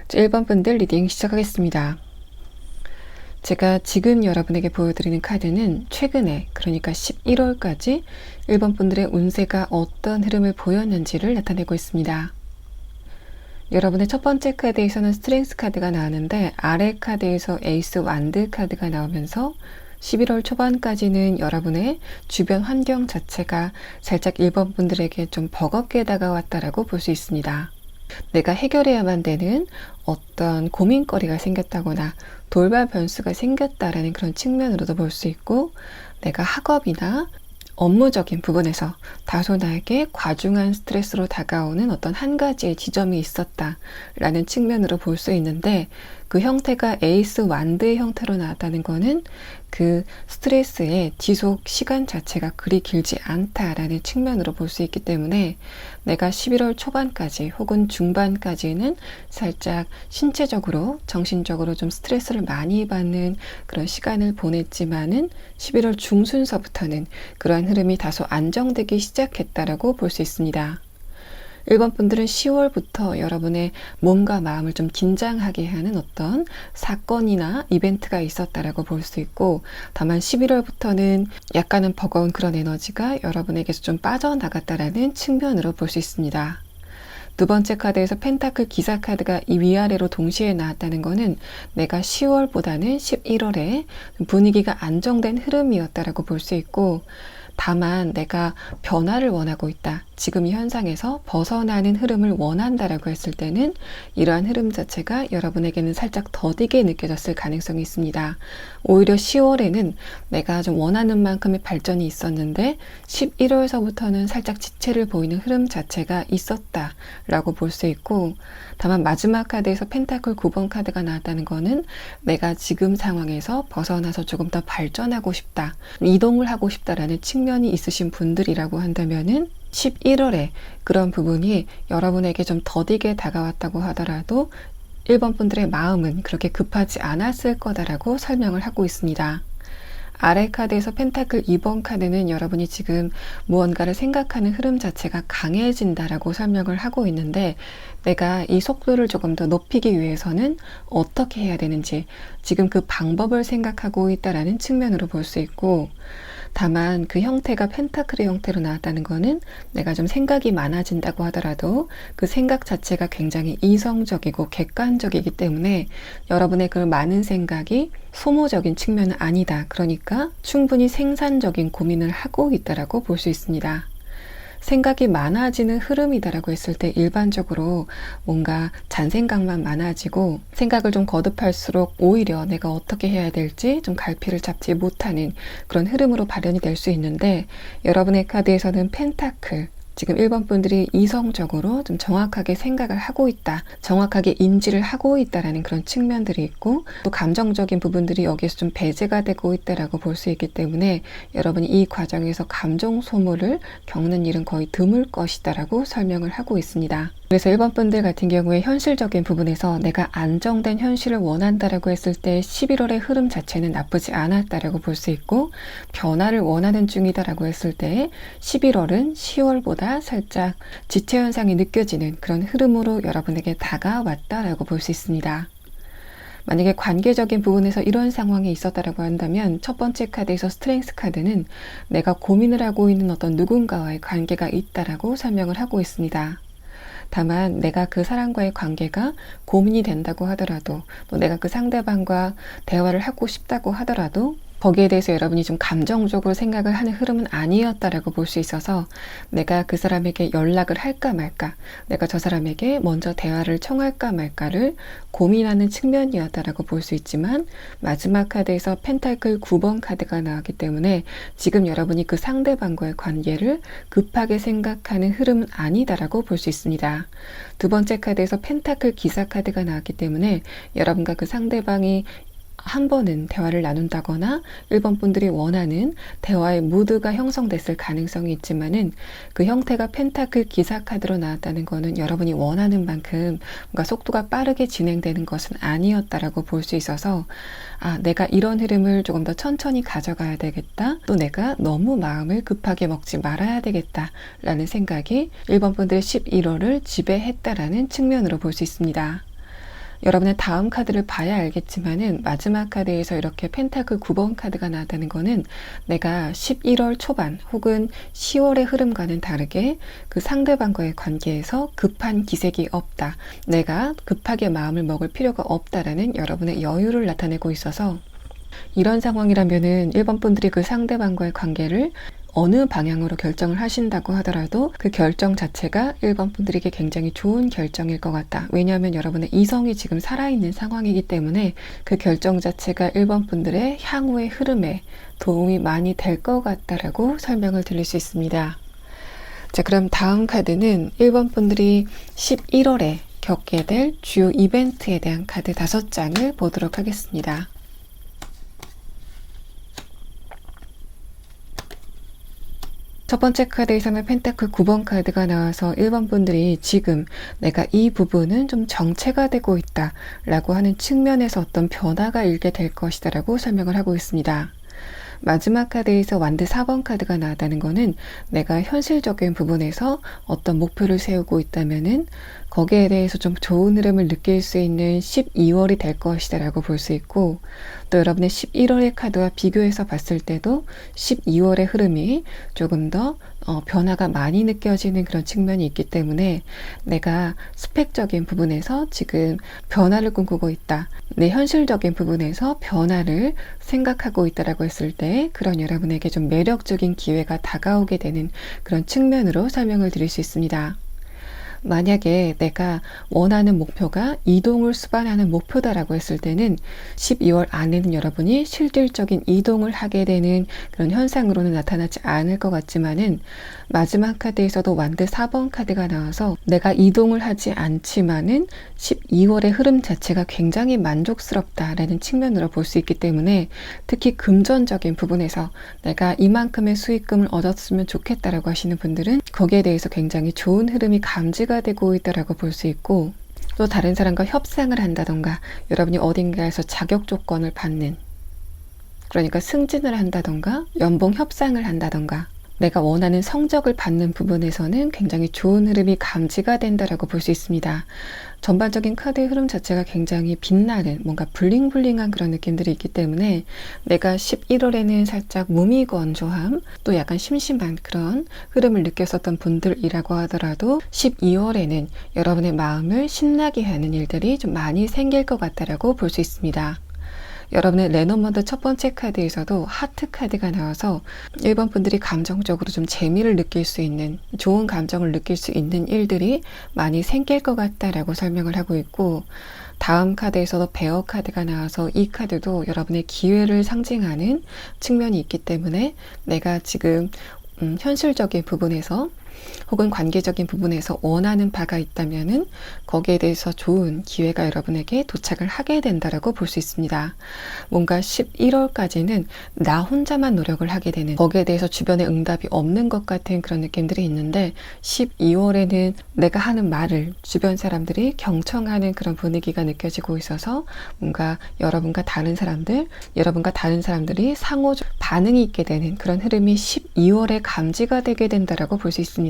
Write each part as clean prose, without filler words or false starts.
1번 분들 리딩 시작하겠습니다. 제가 지금 여러분에게 보여드리는 카드는 최근에, 그러니까 11월까지 1번 분들의 운세가 어떤 흐름을 보였는지를 나타내고 있습니다. 여러분의 첫 번째 카드에서는 스트렝스 카드가 나왔는데 아래 카드에서 에이스 완드 카드가 나오면서 11월 초반까지는 여러분의 주변 환경 자체가 살짝 1번 분들에게 좀 버겁게 다가왔다라고 볼 수 있습니다. 내가 해결해야만 되는 어떤 고민거리가 생겼다거나 돌발 변수가 생겼다라는 그런 측면으로도 볼 수 있고, 내가 학업이나 업무적인 부분에서 다소 나에게 과중한 스트레스로 다가오는 어떤 한 가지의 지점이 있었다라는 측면으로 볼 수 있는데, 그 형태가 에이스 완드의 형태로 나왔다는 거는 그 스트레스의 지속 시간 자체가 그리 길지 않다라는 측면으로 볼 수 있기 때문에, 내가 11월 초반까지 혹은 중반까지는 살짝 신체적으로 정신적으로 좀 스트레스를 많이 받는 그런 시간을 보냈지만은 11월 중순서부터는 그러한 흐름이 다소 안정되기 시작했다라고 볼 수 있습니다. 1번 분들은 10월부터 여러분의 몸과 마음을 좀 긴장하게 하는 어떤 사건이나 이벤트가 있었다라고 볼 수 있고, 다만 11월부터는 약간은 버거운 그런 에너지가 여러분에게서 좀 빠져나갔다라는 측면으로 볼 수 있습니다. 두 번째 카드에서 펜타클 기사 카드가 이 위아래로 동시에 나왔다는 것은 내가 10월보다는 11월에 분위기가 안정된 흐름이었다라고 볼 수 있고, 다만 내가 변화를 원하고 있다, 지금 이 현상에서 벗어나는 흐름을 원한다라고 했을 때는 이러한 흐름 자체가 여러분에게는 살짝 더디게 느껴졌을 가능성이 있습니다. 오히려 10월에는 내가 좀 원하는 만큼의 발전이 있었는데 11월서부터는 살짝 지체를 보이는 흐름 자체가 있었다라고 볼 수 있고, 다만 마지막 카드에서 펜타클 9번 카드가 나왔다는 거는 내가 지금 상황에서 벗어나서 조금 더 발전하고 싶다, 이동을 하고 싶다라는 측면이 있으신 분들이라고 한다면은 11월에 그런 부분이 여러분에게 좀 더디게 다가왔다고 하더라도 1번 분들의 마음은 그렇게 급하지 않았을 거다라고 설명을 하고 있습니다. 아래 카드에서 펜타클 2번 카드는 여러분이 지금 무언가를 생각하는 흐름 자체가 강해진다라고 설명을 하고 있는데, 내가 이 속도를 조금 더 높이기 위해서는 어떻게 해야 되는지 지금 그 방법을 생각하고 있다라는 측면으로 볼 수 있고, 다만 그 형태가 펜타클의 형태로 나왔다는 거는 내가 좀 생각이 많아진다고 하더라도 그 생각 자체가 굉장히 이성적이고 객관적이기 때문에 여러분의 그 많은 생각이 소모적인 측면은 아니다, 그러니까 충분히 생산적인 고민을 하고 있다라고 볼 수 있습니다. 생각이 많아지는 흐름이다라고 했을 때 일반적으로 뭔가 잔생각만 많아지고 생각을 좀 거듭할수록 오히려 내가 어떻게 해야 될지 좀 갈피를 잡지 못하는 그런 흐름으로 발현이 될 수 있는데, 여러분의 카드에서는 펜타클, 지금 1번 분들이 이성적으로 좀 정확하게 생각을 하고 있다, 정확하게 인지를 하고 있다라는 그런 측면들이 있고, 또 감정적인 부분들이 여기에서 좀 배제가 되고 있다라고 볼 수 있기 때문에 여러분이 이 과정에서 감정 소모를 겪는 일은 거의 드물 것이다라고 설명을 하고 있습니다. 그래서 1번 분들 같은 경우에 현실적인 부분에서 내가 안정된 현실을 원한다라고 했을 때 11월의 흐름 자체는 나쁘지 않았다라고 볼 수 있고, 변화를 원하는 중이다라고 했을 때 11월은 10월보다 살짝 지체 현상이 느껴지는 그런 흐름으로 여러분에게 다가왔다라고 볼 수 있습니다. 만약에 관계적인 부분에서 이런 상황이 있었다라고 한다면 첫 번째 카드에서 스트렝스 카드는 내가 고민을 하고 있는 어떤 누군가와의 관계가 있다라고 설명을 하고 있습니다. 다만 내가 그 사람과의 관계가 고민이 된다고 하더라도, 또 내가 그 상대방과 대화를 하고 싶다고 하더라도 거기에 대해서 여러분이 좀 감정적으로 생각을 하는 흐름은 아니었다라고 볼 수 있어서 내가 그 사람에게 연락을 할까 말까, 내가 저 사람에게 먼저 대화를 청할까 말까를 고민하는 측면이었다라고 볼 수 있지만, 마지막 카드에서 펜타클 9번 카드가 나왔기 때문에 지금 여러분이 그 상대방과의 관계를 급하게 생각하는 흐름은 아니다라고 볼 수 있습니다. 두 번째 카드에서 펜타클 기사 카드가 나왔기 때문에 여러분과 그 상대방이 한 번은 대화를 나눈다거나 1번 분들이 원하는 대화의 무드가 형성됐을 가능성이 있지만은, 그 형태가 펜타클 기사 카드로 나왔다는 거는 여러분이 원하는 만큼 뭔가 속도가 빠르게 진행되는 것은 아니었다라고 볼 수 있어서, 내가 이런 흐름을 조금 더 천천히 가져가야 되겠다, 또 내가 너무 마음을 급하게 먹지 말아야 되겠다 라는 생각이 1번 분들의 11월을 지배했다라는 측면으로 볼 수 있습니다. 여러분의 다음 카드를 봐야 알겠지만은 마지막 카드에서 이렇게 펜타클 9번 카드가 나왔다는 거는 내가 11월 초반 혹은 10월의 흐름과는 다르게 그 상대방과의 관계에서 급한 기색이 없다. 내가 급하게 마음을 먹을 필요가 없다라는 여러분의 여유를 나타내고 있어서 이런 상황이라면은 1번 분들이 그 상대방과의 관계를 어느 방향으로 결정을 하신다고 하더라도 그 결정 자체가 1번 분들에게 굉장히 좋은 결정일 것 같다. 왜냐하면 여러분의 이성이 지금 살아있는 상황이기 때문에 그 결정 자체가 1번 분들의 향후의 흐름에 도움이 많이 될 것 같다라고 설명을 드릴 수 있습니다. 자, 그럼 다음 카드는 1번 분들이 11월에 겪게 될 주요 이벤트에 대한 카드 5장을 보도록 하겠습니다. 첫 번째 카드에서는 펜타클 9번 카드가 나와서 1번 분들이 지금 내가 이 부분은 좀 정체가 되고 있다 라고 하는 측면에서 어떤 변화가 일게 될 것이다 라고 설명을 하고 있습니다. 마지막 카드에서 완드 4번 카드가 나왔다는 거는 내가 현실적인 부분에서 어떤 목표를 세우고 있다면은 거기에 대해서 좀 좋은 흐름을 느낄 수 있는 12월이 될 것이다 라고 볼 수 있고, 또 여러분의 11월의 카드와 비교해서 봤을 때도 12월의 흐름이 조금 더 변화가 많이 느껴지는 그런 측면이 있기 때문에 내가 스펙적인 부분에서 지금 변화를 꿈꾸고 있다, 내 현실적인 부분에서 변화를 생각하고 있다라고 했을 때 그런 여러분에게 좀 매력적인 기회가 다가오게 되는 그런 측면으로 설명을 드릴 수 있습니다. 만약에 내가 원하는 목표가 이동을 수반하는 목표다라고 했을 때는 12월 안에는 여러분이 실질적인 이동을 하게 되는 그런 현상으로는 나타나지 않을 것 같지만은 마지막 카드에서도 완드 4번 카드가 나와서 내가 이동을 하지 않지만은 12월의 흐름 자체가 굉장히 만족스럽다라는 측면으로 볼 수 있기 때문에 특히 금전적인 부분에서 내가 이만큼의 수익금을 얻었으면 좋겠다라고 하시는 분들은 거기에 대해서 굉장히 좋은 흐름이 감지가 되고 있다라고 볼 수 있고, 또 다른 사람과 협상을 한다던가 여러분이 어딘가에서 자격 조건을 받는, 그러니까 승진을 한다던가 연봉 협상을 한다던가 내가 원하는 성적을 받는 부분에서는 굉장히 좋은 흐름이 감지가 된다라고 볼 수 있습니다. 전반적인 카드의 흐름 자체가 굉장히 빛나는 뭔가 블링블링한 그런 느낌들이 있기 때문에 내가 11월에는 살짝 무미건조함, 또 약간 심심한 그런 흐름을 느꼈었던 분들이라고 하더라도 12월에는 여러분의 마음을 신나게 하는 일들이 좀 많이 생길 것 같다라고 볼 수 있습니다. 여러분의 레노먼드 첫 번째 카드에서도 하트 카드가 나와서 1번 분들이 감정적으로 좀 재미를 느낄 수 있는, 좋은 감정을 느낄 수 있는 일들이 많이 생길 것 같다라고 설명을 하고 있고, 다음 카드에서도 베어 카드가 나와서 이 카드도 여러분의 기회를 상징하는 측면이 있기 때문에 내가 지금 현실적인 부분에서 혹은 관계적인 부분에서 원하는 바가 있다면은 거기에 대해서 좋은 기회가 여러분에게 도착을 하게 된다라고 볼 수 있습니다. 뭔가 11월까지는 나 혼자만 노력을 하게 되는, 거기에 대해서 주변에 응답이 없는 것 같은 그런 느낌들이 있는데 12월에는 내가 하는 말을 주변 사람들이 경청하는 그런 분위기가 느껴지고 있어서 뭔가 여러분과 다른 사람들이 상호 반응이 있게 되는 그런 흐름이 12월에 감지가 되게 된다라고 볼 수 있습니다.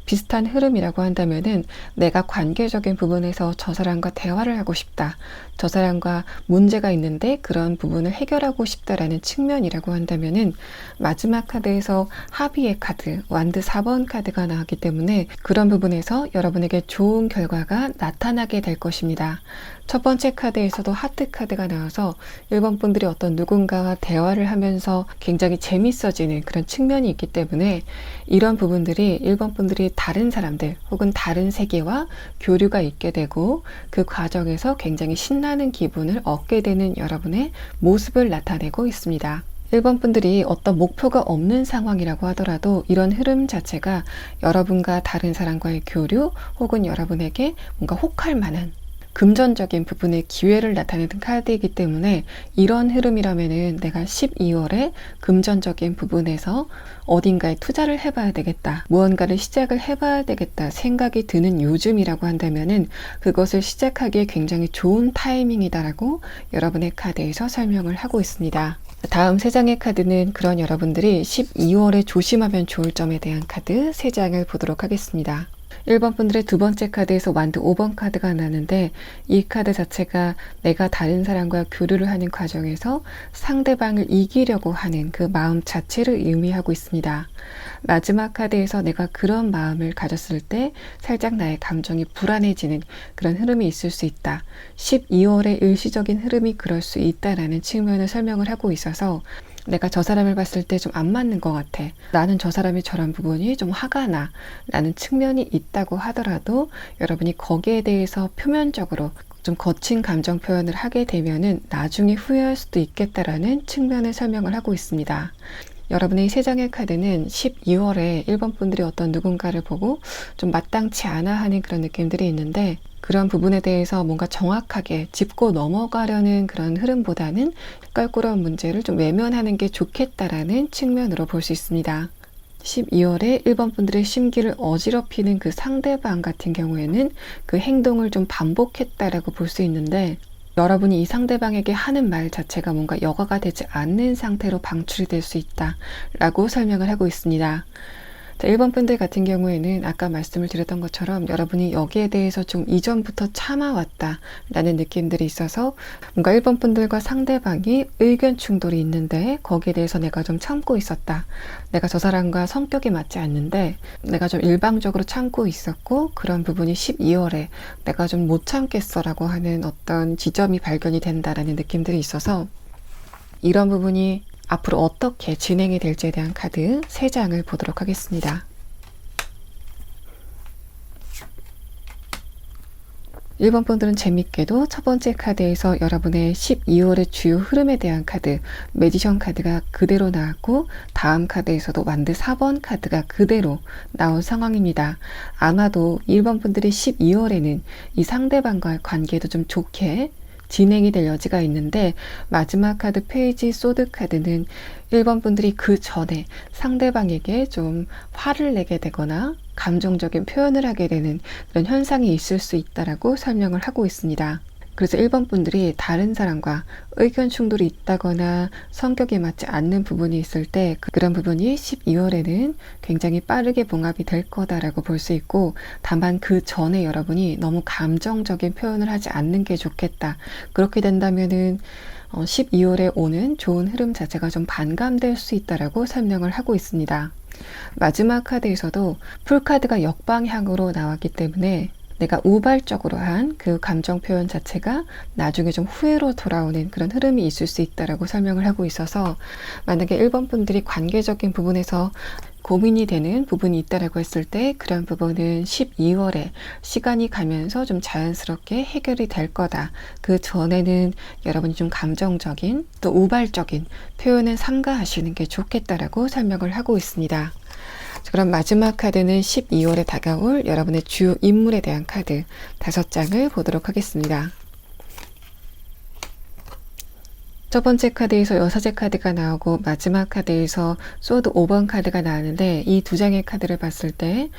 비슷한 흐름이라고 한다면은 내가 관계적인 부분에서 저 사람과 대화를 하고 싶다, 저 사람과 문제가 있는데 그런 부분을 해결하고 싶다라는 측면이라고 한다면은 마지막 카드에서 합의의 카드, 완드 4번 카드가 나왔기 때문에 그런 부분에서 여러분에게 좋은 결과가 나타나게 될 것입니다. 첫 번째 카드에서도 하트 카드가 나와서 1번 분들이 어떤 누군가와 대화를 하면서 굉장히 재밌어지는 그런 측면이 있기 때문에 이런 부분들이 1번 분들이 다른 사람들 혹은 다른 세계와 교류가 있게 되고 그 과정에서 굉장히 신나는 기분을 얻게 되는 여러분의 모습을 나타내고 있습니다. 1번 분들이 어떤 목표가 없는 상황이라고 하더라도 이런 흐름 자체가 여러분과 다른 사람과의 교류 혹은 여러분에게 뭔가 혹할 만한 금전적인 부분의 기회를 나타내는 카드이기 때문에 이런 흐름이라면은 내가 12월에 금전적인 부분에서 어딘가에 투자를 해봐야 되겠다, 무언가를 시작을 해봐야 되겠다 생각이 드는 요즘이라고 한다면은 그것을 시작하기에 굉장히 좋은 타이밍이다라고 여러분의 카드에서 설명을 하고 있습니다. 다음 3장의 카드는 그런 여러분들이 12월에 조심하면 좋을 점에 대한 카드 3장을 보도록 하겠습니다. 1번 분들의 두 번째 카드에서 완드 5번 카드가 나는데 이 카드 자체가 내가 다른 사람과 교류를 하는 과정에서 상대방을 이기려고 하는 그 마음 자체를 의미하고 있습니다. 마지막 카드에서 내가 그런 마음을 가졌을 때 살짝 나의 감정이 불안해지는 그런 흐름이 있을 수 있다. 12월의 일시적인 흐름이 그럴 수 있다라는 측면을 설명을 하고 있어서 내가 저 사람을 봤을 때 좀 안 맞는 것 같아. 나는 저 사람이 저런 부분이 좀 화가 나. 라는 측면이 있다고 하더라도 여러분이 거기에 대해서 표면적으로 좀 거친 감정 표현을 하게 되면은 나중에 후회할 수도 있겠다라는 측면을 설명을 하고 있습니다. 여러분의 이 세 장의 카드는 12월에 1번 분들이 어떤 누군가를 보고 좀 마땅치 않아 하는 그런 느낌들이 있는데 그런 부분에 대해서 뭔가 정확하게 짚고 넘어가려는 그런 흐름보다는 껄끄러운 문제를 좀 외면하는 게 좋겠다라는 측면으로 볼 수 있습니다. 12월에 1번 분들의 심기를 어지럽히는 그 상대방 같은 경우에는 그 행동을 좀 반복했다라고 볼 수 있는데 여러분이 이 상대방에게 하는 말 자체가 뭔가 여과가 되지 않는 상태로 방출이 될 수 있다라고 설명을 하고 있습니다. 자, 1번 분들 같은 경우에는 아까 말씀을 드렸던 것처럼 여러분이 여기에 대해서 좀 이전부터 참아왔다 라는 느낌들이 있어서 뭔가 1번 분들과 상대방이 의견 충돌이 있는데 거기에 대해서 내가 좀 참고 있었다. 내가 저 사람과 성격이 맞지 않는데 내가 좀 일방적으로 참고 있었고 그런 부분이 12월에 내가 좀 못 참겠어 라고 하는 어떤 지점이 발견이 된다라는 느낌들이 있어서 이런 부분이 앞으로 어떻게 진행이 될지에 대한 카드 3장을 보도록 하겠습니다. 1번 분들은 재밌게도 첫 번째 카드에서 여러분의 12월의 주요 흐름에 대한 카드, 매지션 카드가 그대로 나왔고 다음 카드에서도 완드 4번 카드가 그대로 나온 상황입니다. 아마도 1번 분들이 12월에는 이 상대방과의 관계도 좀 좋게 진행이 될 여지가 있는데 마지막 카드 페이지 소드 카드는 1번 분들이 그 전에 상대방에게 좀 화를 내게 되거나 감정적인 표현을 하게 되는 그런 현상이 있을 수 있다라고 설명을 하고 있습니다. 그래서 1번 분들이 다른 사람과 의견 충돌이 있다거나 성격이 맞지 않는 부분이 있을 때 그런 부분이 12월에는 굉장히 빠르게 봉합이 될 거다라고 볼 수 있고 다만 그 전에 여러분이 너무 감정적인 표현을 하지 않는 게 좋겠다. 그렇게 된다면은 12월에 오는 좋은 흐름 자체가 좀 반감될 수 있다라고 설명을 하고 있습니다. 마지막 카드에서도 풀카드가 역방향으로 나왔기 때문에 내가 우발적으로 한 그 감정 표현 자체가 나중에 좀 후회로 돌아오는 그런 흐름이 있을 수 있다라고 설명을 하고 있어서 만약에 1번 분들이 관계적인 부분에서 고민이 되는 부분이 있다라고 했을 때 그런 부분은 12월에 시간이 가면서 좀 자연스럽게 해결이 될 거다. 그 전에는 여러분이 좀 감정적인 또 우발적인 표현을 삼가하시는 게 좋겠다라고 설명을 하고 있습니다. 그럼 마지막 카드는 12월에 다가올 여러분의 주요 인물에 대한 카드 5장을 보도록 하겠습니다. 첫 번째 카드에서 여사제 카드가 나오고 마지막 카드에서 소드 5번 카드가 나왔는데 이 두 장의 카드를 봤을 때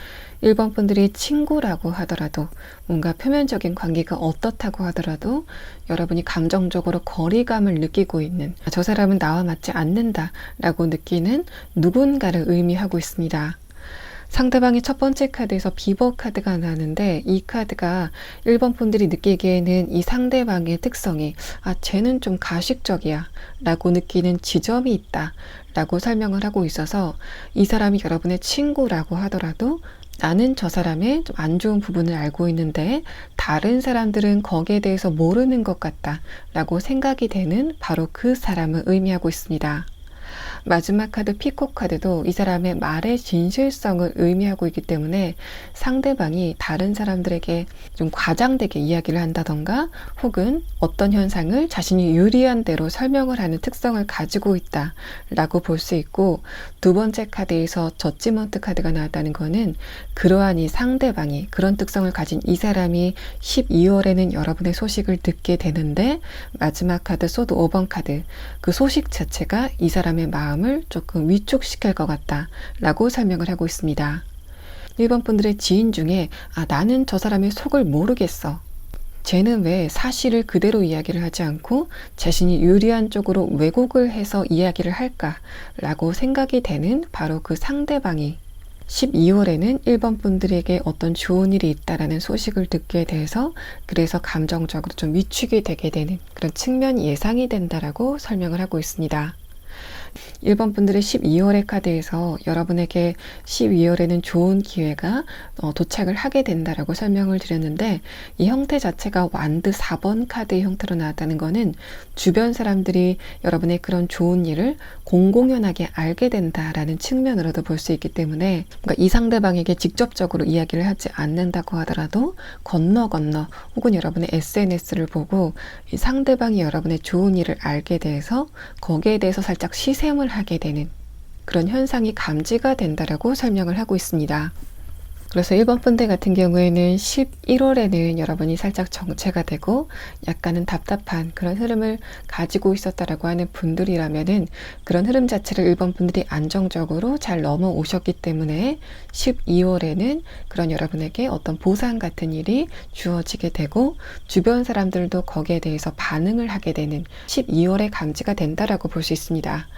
1번 분들이 친구라고 하더라도 뭔가 표면적인 관계가 어떻다고 하더라도 여러분이 감정적으로 거리감을 느끼고 있는 저 사람은 나와 맞지 않는다 라고 느끼는 누군가를 의미하고 있습니다. 상대방의 첫 번째 카드에서 비버 카드가 나는데 이 카드가 1번 분들이 느끼기에는 이 상대방의 특성이 쟤는 좀 가식적이야 라고 느끼는 지점이 있다 라고 설명을 하고 있어서 이 사람이 여러분의 친구라고 하더라도 나는 저 사람의 좀 안 좋은 부분을 알고 있는데 다른 사람들은 거기에 대해서 모르는 것 같다 라고 생각이 되는 바로 그 사람을 의미하고 있습니다. 마지막 카드 피코 카드도 이 사람의 말의 진실성을 의미하고 있기 때문에 상대방이 다른 사람들에게 좀 과장되게 이야기를 한다던가 혹은 어떤 현상을 자신이 유리한 대로 설명을 하는 특성을 가지고 있다 라고 볼 수 있고 두 번째 카드에서 저지먼트 카드가 나왔다는 거는 그러한 이 상대방이 그런 특성을 가진 이 사람이 12월에는 여러분의 소식을 듣게 되는데 마지막 카드 소드 5번 카드 그 소식 자체가 이 사람의 마음을 조금 위축시킬 것 같다 라고 설명을 하고 있습니다. 1번 분들의 지인 중에 나는 저 사람의 속을 모르겠어. 쟤는 왜 사실을 그대로 이야기를 하지 않고 자신이 유리한 쪽으로 왜곡을 해서 이야기를 할까 라고 생각이 되는 바로 그 상대방이 12월에는 1번 분들에게 어떤 좋은 일이 있다라는 소식을 듣게 돼서 그래서 감정적으로 좀 위축이 되게 되는 그런 측면이 예상이 된다라고 설명을 하고 있습니다. 1번 분들의 12월의 카드에서 여러분에게 12월에는 좋은 기회가 도착을 하게 된다라고 설명을 드렸는데, 이 형태 자체가 완드 4번 카드의 형태로 나왔다는 것은 주변 사람들이 여러분의 그런 좋은 일을 공공연하게 알게 된다라는 측면으로도 볼 수 있기 때문에, 그러니까 이 상대방에게 직접적으로 이야기를 하지 않는다고 하더라도 건너 혹은 여러분의 SNS를 보고 이 상대방이 여러분의 좋은 일을 알게 돼서 거기에 대해서 살짝 시샘을 하게 되는 그런 현상이 감지가 된다라고 설명을 하고 있습니다. 그래서 1번 분들 같은 경우에는 11월에는 여러분이 살짝 정체가 되고 약간은 답답한 그런 흐름을 가지고 있었다라고 하는 분들이라면은, 그런 흐름 자체를 1번 분들이 안정적으로 잘 넘어오셨기 때문에 12월에는 그런 여러분에게 어떤 보상 같은 일이 주어지게 되고 주변 사람들도 거기에 대해서 반응을 하게 되는 12월에 감지가 된다라고 볼 수 있습니다.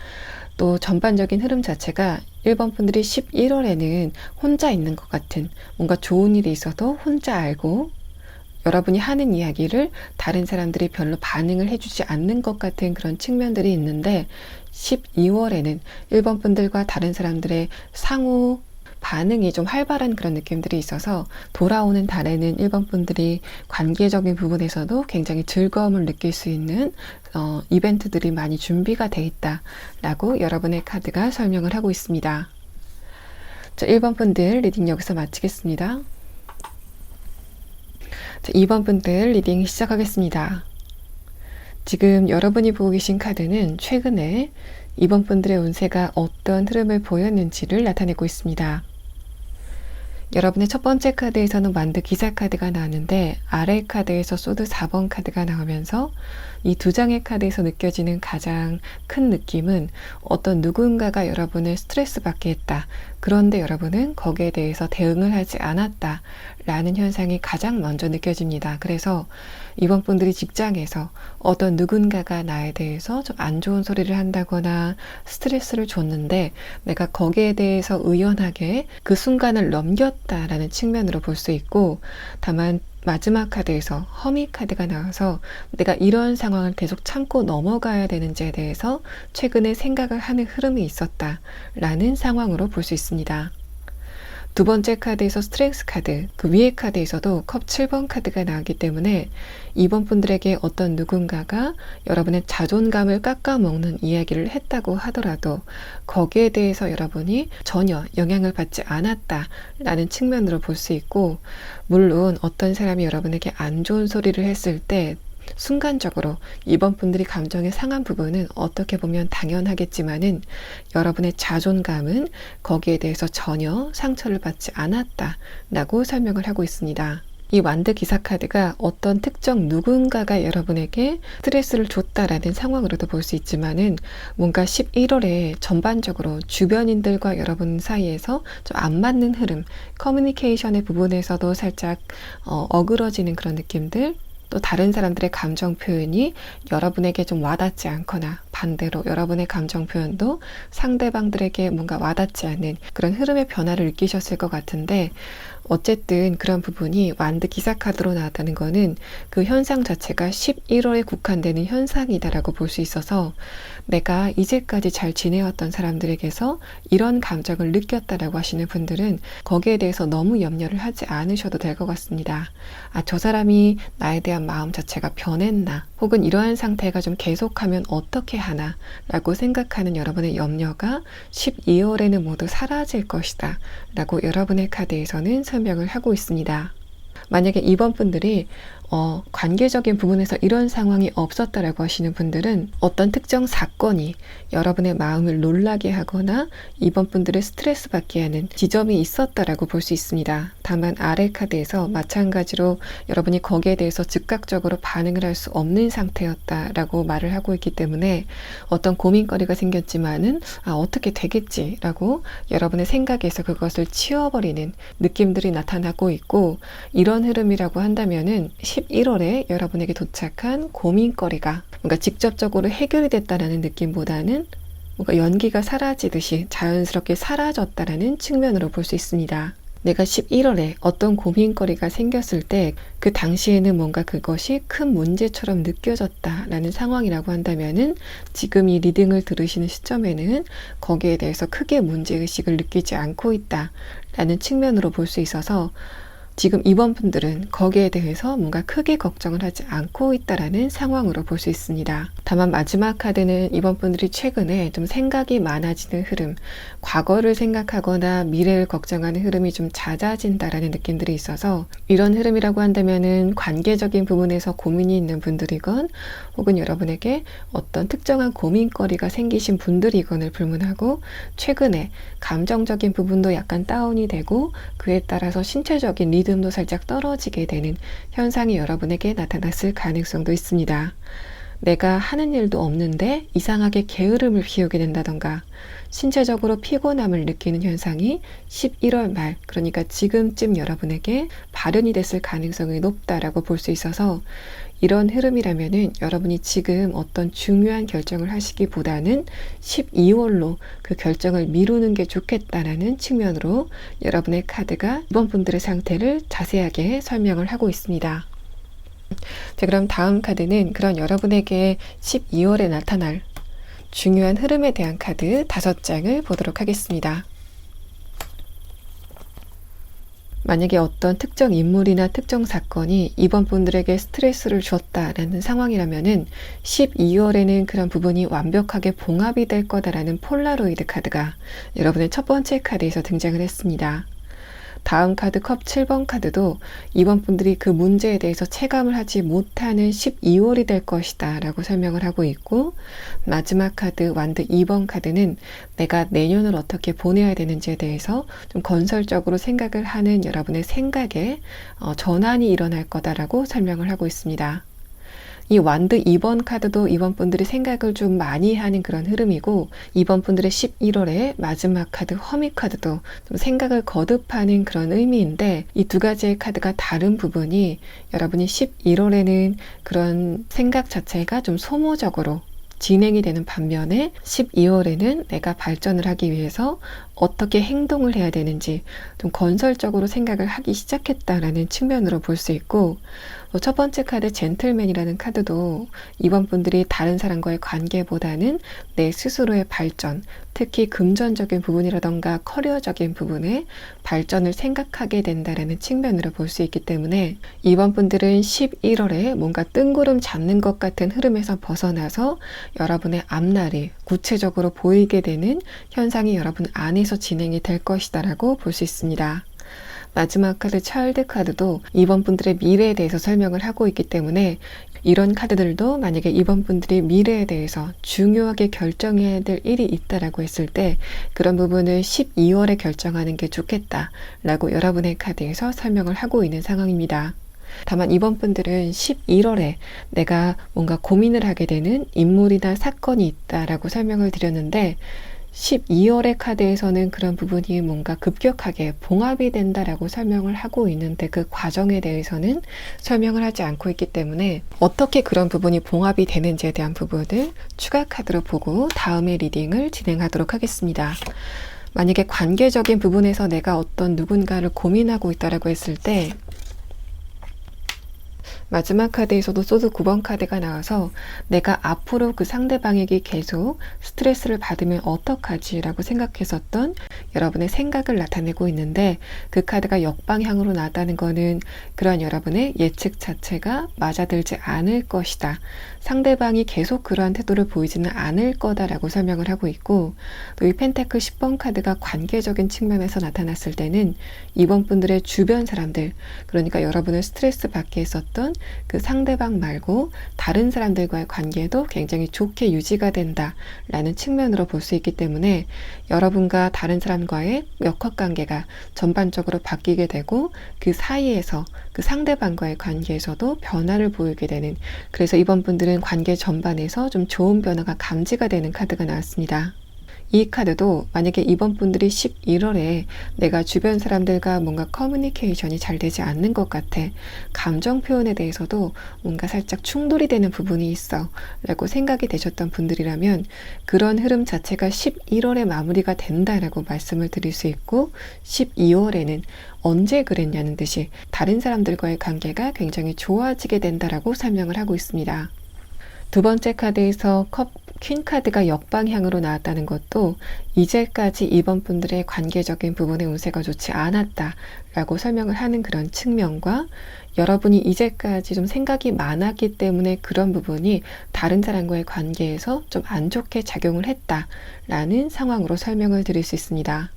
또 전반적인 흐름 자체가 1번 분들이 11월에는 혼자 있는 것 같은, 뭔가 좋은 일이 있어도 혼자 알고 여러분이 하는 이야기를 다른 사람들이 별로 반응을 해주지 않는 것 같은 그런 측면들이 있는데, 12월에는 1번 분들과 다른 사람들의 상호 반응이 좀 활발한 그런 느낌들이 있어서 돌아오는 달에는 1번 분들이 관계적인 부분에서도 굉장히 즐거움을 느낄 수 있는 이벤트들이 많이 준비가 돼 있다라고 여러분의 카드가 설명을 하고 있습니다. 자, 1번 분들 리딩 여기서 마치겠습니다. 자, 2번 분들 리딩 시작하겠습니다. 지금 여러분이 보고 계신 카드는 최근에 2번 분들의 운세가 어떤 흐름을 보였는지를 나타내고 있습니다. 여러분의 첫 번째 카드에서는 완드 기사 카드가 나왔는데, 아래 카드에서 소드 4번 카드가 나오면서 이 두 장의 카드에서 느껴지는 가장 큰 느낌은 어떤 누군가가 여러분을 스트레스 받게 했다. 그런데 여러분은 거기에 대해서 대응을 하지 않았다 라는 현상이 가장 먼저 느껴집니다. 그래서 이번 분들이 직장에서 어떤 누군가가 나에 대해서 좀 안 좋은 소리를 한다거나 스트레스를 줬는데 내가 거기에 대해서 의연하게 그 순간을 넘겼다라는 측면으로 볼 수 있고, 다만 마지막 카드에서 허미 카드가 나와서 내가 이런 상황을 계속 참고 넘어가야 되는지에 대해서 최근에 생각을 하는 흐름이 있었다라는 상황으로 볼 수 있습니다. 두 번째 카드에서 스트렝스 카드, 그 위에 카드에서도 컵 7번 카드가 나왔기 때문에 이번 분들에게 어떤 누군가가 여러분의 자존감을 깎아먹는 이야기를 했다고 하더라도 거기에 대해서 여러분이 전혀 영향을 받지 않았다라는 측면으로 볼 수 있고, 물론 어떤 사람이 여러분에게 안 좋은 소리를 했을 때 순간적으로 이번 분들이 감정이 상한 부분은 어떻게 보면 당연하겠지만은 여러분의 자존감은 거기에 대해서 전혀 상처를 받지 않았다라고 설명을 하고 있습니다. 이 완드 기사 카드가 어떤 특정 누군가가 여러분에게 스트레스를 줬다라는 상황으로도 볼 수 있지만은, 뭔가 11월에 전반적으로 주변인들과 여러분 사이에서 좀 안 맞는 흐름, 커뮤니케이션의 부분에서도 살짝 어그러지는 그런 느낌들, 또 다른 사람들의 감정 표현이 여러분에게 좀 와닿지 않거나 반대로 여러분의 감정 표현도 상대방들에게 뭔가 와닿지 않는 그런 흐름의 변화를 느끼셨을 것 같은데, 어쨌든 그런 부분이 완드 기사 카드로 나왔다는 거는 그 현상 자체가 11월에 국한되는 현상이다라고 볼 수 있어서, 내가 이제까지 잘 지내왔던 사람들에게서 이런 감정을 느꼈다라고 하시는 분들은 거기에 대해서 너무 염려를 하지 않으셔도 될 것 같습니다. 아, 저 사람이 나에 대한 마음 자체가 변했나, 혹은 이러한 상태가 좀 계속하면 어떻게 하나 라고 생각하는 여러분의 염려가 12월에는 모두 사라질 것이다 라고 여러분의 카드에서는 설명을 하고 있습니다. 만약에 이번 분들이 관계적인 부분에서 이런 상황이 없었다라고 하시는 분들은 어떤 특정 사건이 여러분의 마음을 놀라게 하거나 이번 분들을 스트레스 받게 하는 지점이 있었다라고 볼 수 있습니다. 다만 아래 카드에서 마찬가지로 여러분이 거기에 대해서 즉각적으로 반응을 할 수 없는 상태였다라고 말을 하고 있기 때문에 어떤 고민거리가 생겼지만은 어떻게 되겠지라고 여러분의 생각에서 그것을 치워버리는 느낌들이 나타나고 있고, 이런 흐름이라고 한다면은 11월에 여러분에게 도착한 고민거리가 뭔가 직접적으로 해결이 됐다는 느낌보다는 뭔가 연기가 사라지듯이 자연스럽게 사라졌다라는 측면으로 볼 수 있습니다. 내가 11월에 어떤 고민거리가 생겼을 때 그 당시에는 뭔가 그것이 큰 문제처럼 느껴졌다라는 상황이라고 한다면은 지금 이 리딩을 들으시는 시점에는 거기에 대해서 크게 문제의식을 느끼지 않고 있다라는 측면으로 볼 수 있어서 지금 이번 분들은 거기에 대해서 뭔가 크게 걱정을 하지 않고 있다라는 상황으로 볼 수 있습니다. 다만 마지막 카드는 이번 분들이 최근에 좀 생각이 많아지는 흐름, 과거를 생각하거나 미래를 걱정하는 흐름이 좀 잦아진다라는 느낌들이 있어서 이런 흐름이라고 한다면은 관계적인 부분에서 고민이 있는 분들이건 혹은 여러분에게 어떤 특정한 고민거리가 생기신 분들이건을 불문하고 최근에 감정적인 부분도 약간 다운이 되고 그에 따라서 신체적인 리듬도 살짝 떨어지게 되는 현상이 여러분에게 나타났을 가능성도 있습니다. 내가 하는 일도 없는데 이상하게 게으름을 피우게 된다던가 신체적으로 피곤함을 느끼는 현상이 11월 말, 그러니까 지금쯤 여러분에게 발현이 됐을 가능성이 높다라고 볼 수 있어서 이런 흐름이라면은 여러분이 지금 어떤 중요한 결정을 하시기보다는 12월로 그 결정을 미루는 게 좋겠다라는 측면으로 여러분의 카드가 이번 분들의 상태를 자세하게 설명을 하고 있습니다. 자, 그럼 다음 카드는 그런 여러분에게 12월에 나타날 중요한 흐름에 대한 카드 5장을 보도록 하겠습니다. 만약에 어떤 특정 인물이나 특정 사건이 이번 분들에게 스트레스를 주었다라는 상황이라면은 12월에는 그런 부분이 완벽하게 봉합이 될 거다라는 폴라로이드 카드가 여러분의 첫 번째 카드에서 등장을 했습니다. 다음 카드 컵 7번 카드도 이번 분들이 그 문제에 대해서 체감을 하지 못하는 12월이 될 것이다 라고 설명을 하고 있고, 마지막 카드 완드 2번 카드는 내가 내년을 어떻게 보내야 되는지에 대해서 좀 건설적으로 생각을 하는 여러분의 생각에 전환이 일어날 거다라고 설명을 하고 있습니다. 이 완드 2번 카드도 이번 분들이 생각을 좀 많이 하는 그런 흐름이고, 이번 분들의 11월의 마지막 카드 허미 카드도 좀 생각을 거듭하는 그런 의미인데, 이 두 가지의 카드가 다른 부분이 여러분이 11월에는 그런 생각 자체가 좀 소모적으로 진행이 되는 반면에 12월에는 내가 발전을 하기 위해서 어떻게 행동을 해야 되는지 좀 건설적으로 생각을 하기 시작했다라는 측면으로 볼 수 있고, 첫 번째 카드 젠틀맨이라는 카드도 이번 분들이 다른 사람과의 관계보다는 내 스스로의 발전, 특히 금전적인 부분이라던가 커리어적인 부분에 발전을 생각하게 된다라는 측면으로 볼 수 있기 때문에 이번 분들은 11월에 뭔가 뜬구름 잡는 것 같은 흐름에서 벗어나서 여러분의 앞날이 구체적으로 보이게 되는 현상이 여러분 안에서 진행이 될 것이다 라고 볼 수 있습니다. 마지막 카드 차일드 카드도 이번 분들의 미래에 대해서 설명을 하고 있기 때문에 이런 카드들도 만약에 이번 분들이 미래에 대해서 중요하게 결정해야 될 일이 있다라고 했을 때 그런 부분을 12월에 결정하는 게 좋겠다라고 여러분의 카드에서 설명을 하고 있는 상황입니다. 다만 이번 분들은 11월에 내가 뭔가 고민을 하게 되는 인물이나 사건이 있다라고 설명을 드렸는데 12월의 카드에서는 그런 부분이 뭔가 급격하게 봉합이 된다라고 설명을 하고 있는데 그 과정에 대해서는 설명을 하지 않고 있기 때문에 어떻게 그런 부분이 봉합이 되는지에 대한 부분을 추가 카드로 보고 다음의 리딩을 진행하도록 하겠습니다. 만약에 관계적인 부분에서 내가 어떤 누군가를 고민하고 있다라고 했을 때 마지막 카드에서도 소드 9번 카드가 나와서 내가 앞으로 그 상대방에게 계속 스트레스를 받으면 어떡하지 라고 생각했었던 여러분의 생각을 나타내고 있는데 그 카드가 역방향으로 나왔다는 거는 그러한 여러분의 예측 자체가 맞아들지 않을 것이다. 상대방이 계속 그러한 태도를 보이지는 않을 거다라고 설명을 하고 있고, 또 이 펜타클 10번 카드가 관계적인 측면에서 나타났을 때는 이번 분들의 주변 사람들, 그러니까 여러분을 스트레스 받게 했었던 그 상대방 말고 다른 사람들과의 관계도 굉장히 좋게 유지가 된다라는 측면으로 볼 수 있기 때문에 여러분과 다른 사람과의 역학관계가 전반적으로 바뀌게 되고 그 사이에서 그 상대방과의 관계에서도 변화를 보이게 되는, 그래서 이번 분들은 관계 전반에서 좀 좋은 변화가 감지가 되는 카드가 나왔습니다. 이 카드도 만약에 이번 분들이 11월에 내가 주변 사람들과 뭔가 커뮤니케이션이 잘 되지 않는 것 같아. 감정 표현에 대해서도 뭔가 살짝 충돌이 되는 부분이 있어. 라고 생각이 되셨던 분들이라면 그런 흐름 자체가 11월에 마무리가 된다라고 말씀을 드릴 수 있고 12월에는 언제 그랬냐는 듯이 다른 사람들과의 관계가 굉장히 좋아지게 된다라고 설명을 하고 있습니다. 두 번째 카드에서 퀸 카드가 역방향으로 나왔다는 것도 이제까지 이번 분들의 관계적인 부분의 운세가 좋지 않았다라고 설명을 하는 그런 측면과 여러분이 이제까지 좀 생각이 많았기 때문에 그런 부분이 다른 사람과의 관계에서 좀 안 좋게 작용을 했다라는 상황으로 설명을 드릴 수 있습니다.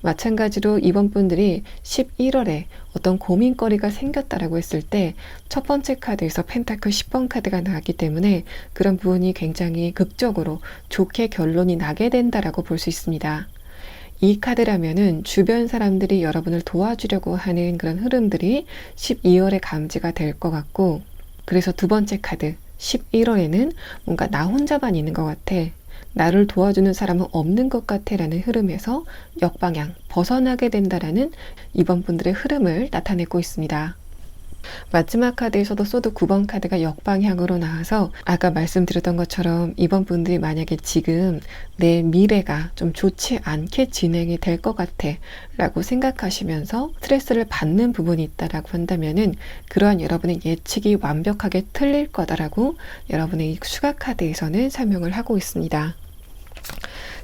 마찬가지로 이번 분들이 11월에 어떤 고민거리가 생겼다라고 했을 때 첫 번째 카드에서 펜타클 10번 카드가 나왔기 때문에 그런 부분이 굉장히 극적으로 좋게 결론이 나게 된다라고 볼 수 있습니다. 이 카드라면은 주변 사람들이 여러분을 도와주려고 하는 그런 흐름들이 12월에 감지가 될 것 같고, 그래서 두 번째 카드 11월에는 뭔가 나 혼자만 있는 것 같아. 나를 도와주는 사람은 없는 것 같아 라는 흐름에서 역방향, 벗어나게 된다라는 이번 분들의 흐름을 나타내고 있습니다. 마지막 카드에서도 소드 9번 카드가 역방향으로 나와서 아까 말씀드렸던 것처럼 이번 분들이 만약에 지금 내 미래가 좀 좋지 않게 진행이 될 것 같아 라고 생각하시면서 스트레스를 받는 부분이 있다라고 한다면은 그러한 여러분의 예측이 완벽하게 틀릴 거다라고 여러분의 이 추가 카드에서는 설명을 하고 있습니다.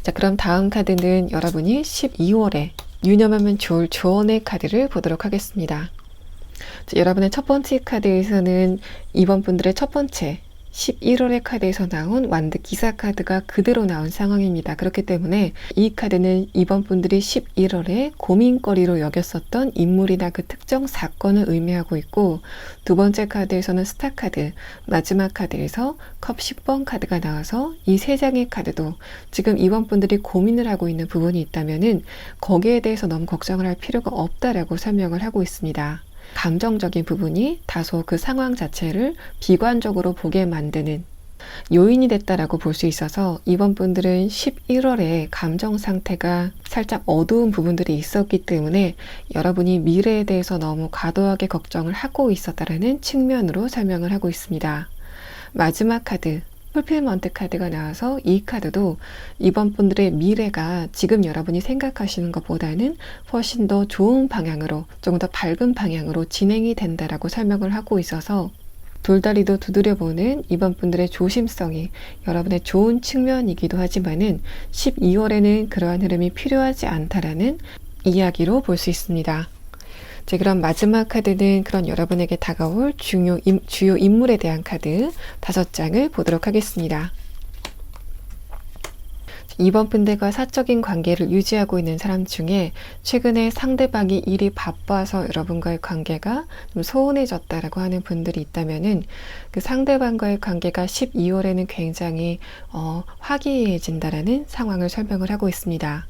자, 그럼 다음 카드는 여러분이 12월에 유념하면 좋을 조언의 카드를 보도록 하겠습니다. 자, 여러분의 첫 번째 카드에서는 이번 분들의 첫 번째 11월의 카드에서 나온 완드 기사 카드가 그대로 나온 상황입니다. 그렇기 때문에 이 카드는 이번 분들이 11월에 고민거리로 여겼었던 인물이나 그 특정 사건을 의미하고 있고, 두 번째 카드에서는 스타 카드, 마지막 카드에서 컵 10번 카드가 나와서 이 세 장의 카드도 지금 이번 분들이 고민을 하고 있는 부분이 있다면은 거기에 대해서 너무 걱정을 할 필요가 없다라고 설명을 하고 있습니다. 감정적인 부분이 다소 그 상황 자체를 비관적으로 보게 만드는 요인이 됐다라고 볼 수 있어서 이번 분들은 11월에 감정 상태가 살짝 어두운 부분들이 있었기 때문에 여러분이 미래에 대해서 너무 과도하게 걱정을 하고 있었다라는 측면으로 설명을 하고 있습니다. 마지막 카드 풀필먼트 카드가 나와서 이 카드도 이번 분들의 미래가 지금 여러분이 생각하시는 것보다는 훨씬 더 좋은 방향으로, 조금 더 밝은 방향으로 진행이 된다라고 설명을 하고 있어서 돌다리도 두드려보는 이번 분들의 조심성이 여러분의 좋은 측면이기도 하지만은 12월에는 그러한 흐름이 필요하지 않다라는 이야기로 볼 수 있습니다. 자, 그럼 마지막 카드는 그런 여러분에게 다가올 주요 인물에 대한 카드 5장을 보도록 하겠습니다. 이번 분들과 사적인 관계를 유지하고 있는 사람 중에 최근에 상대방이 일이 바빠서 여러분과의 관계가 좀 소원해졌다라고 하는 분들이 있다면은 그 상대방과의 관계가 12월에는 굉장히 화기애애해진다라는 상황을 설명을 하고 있습니다.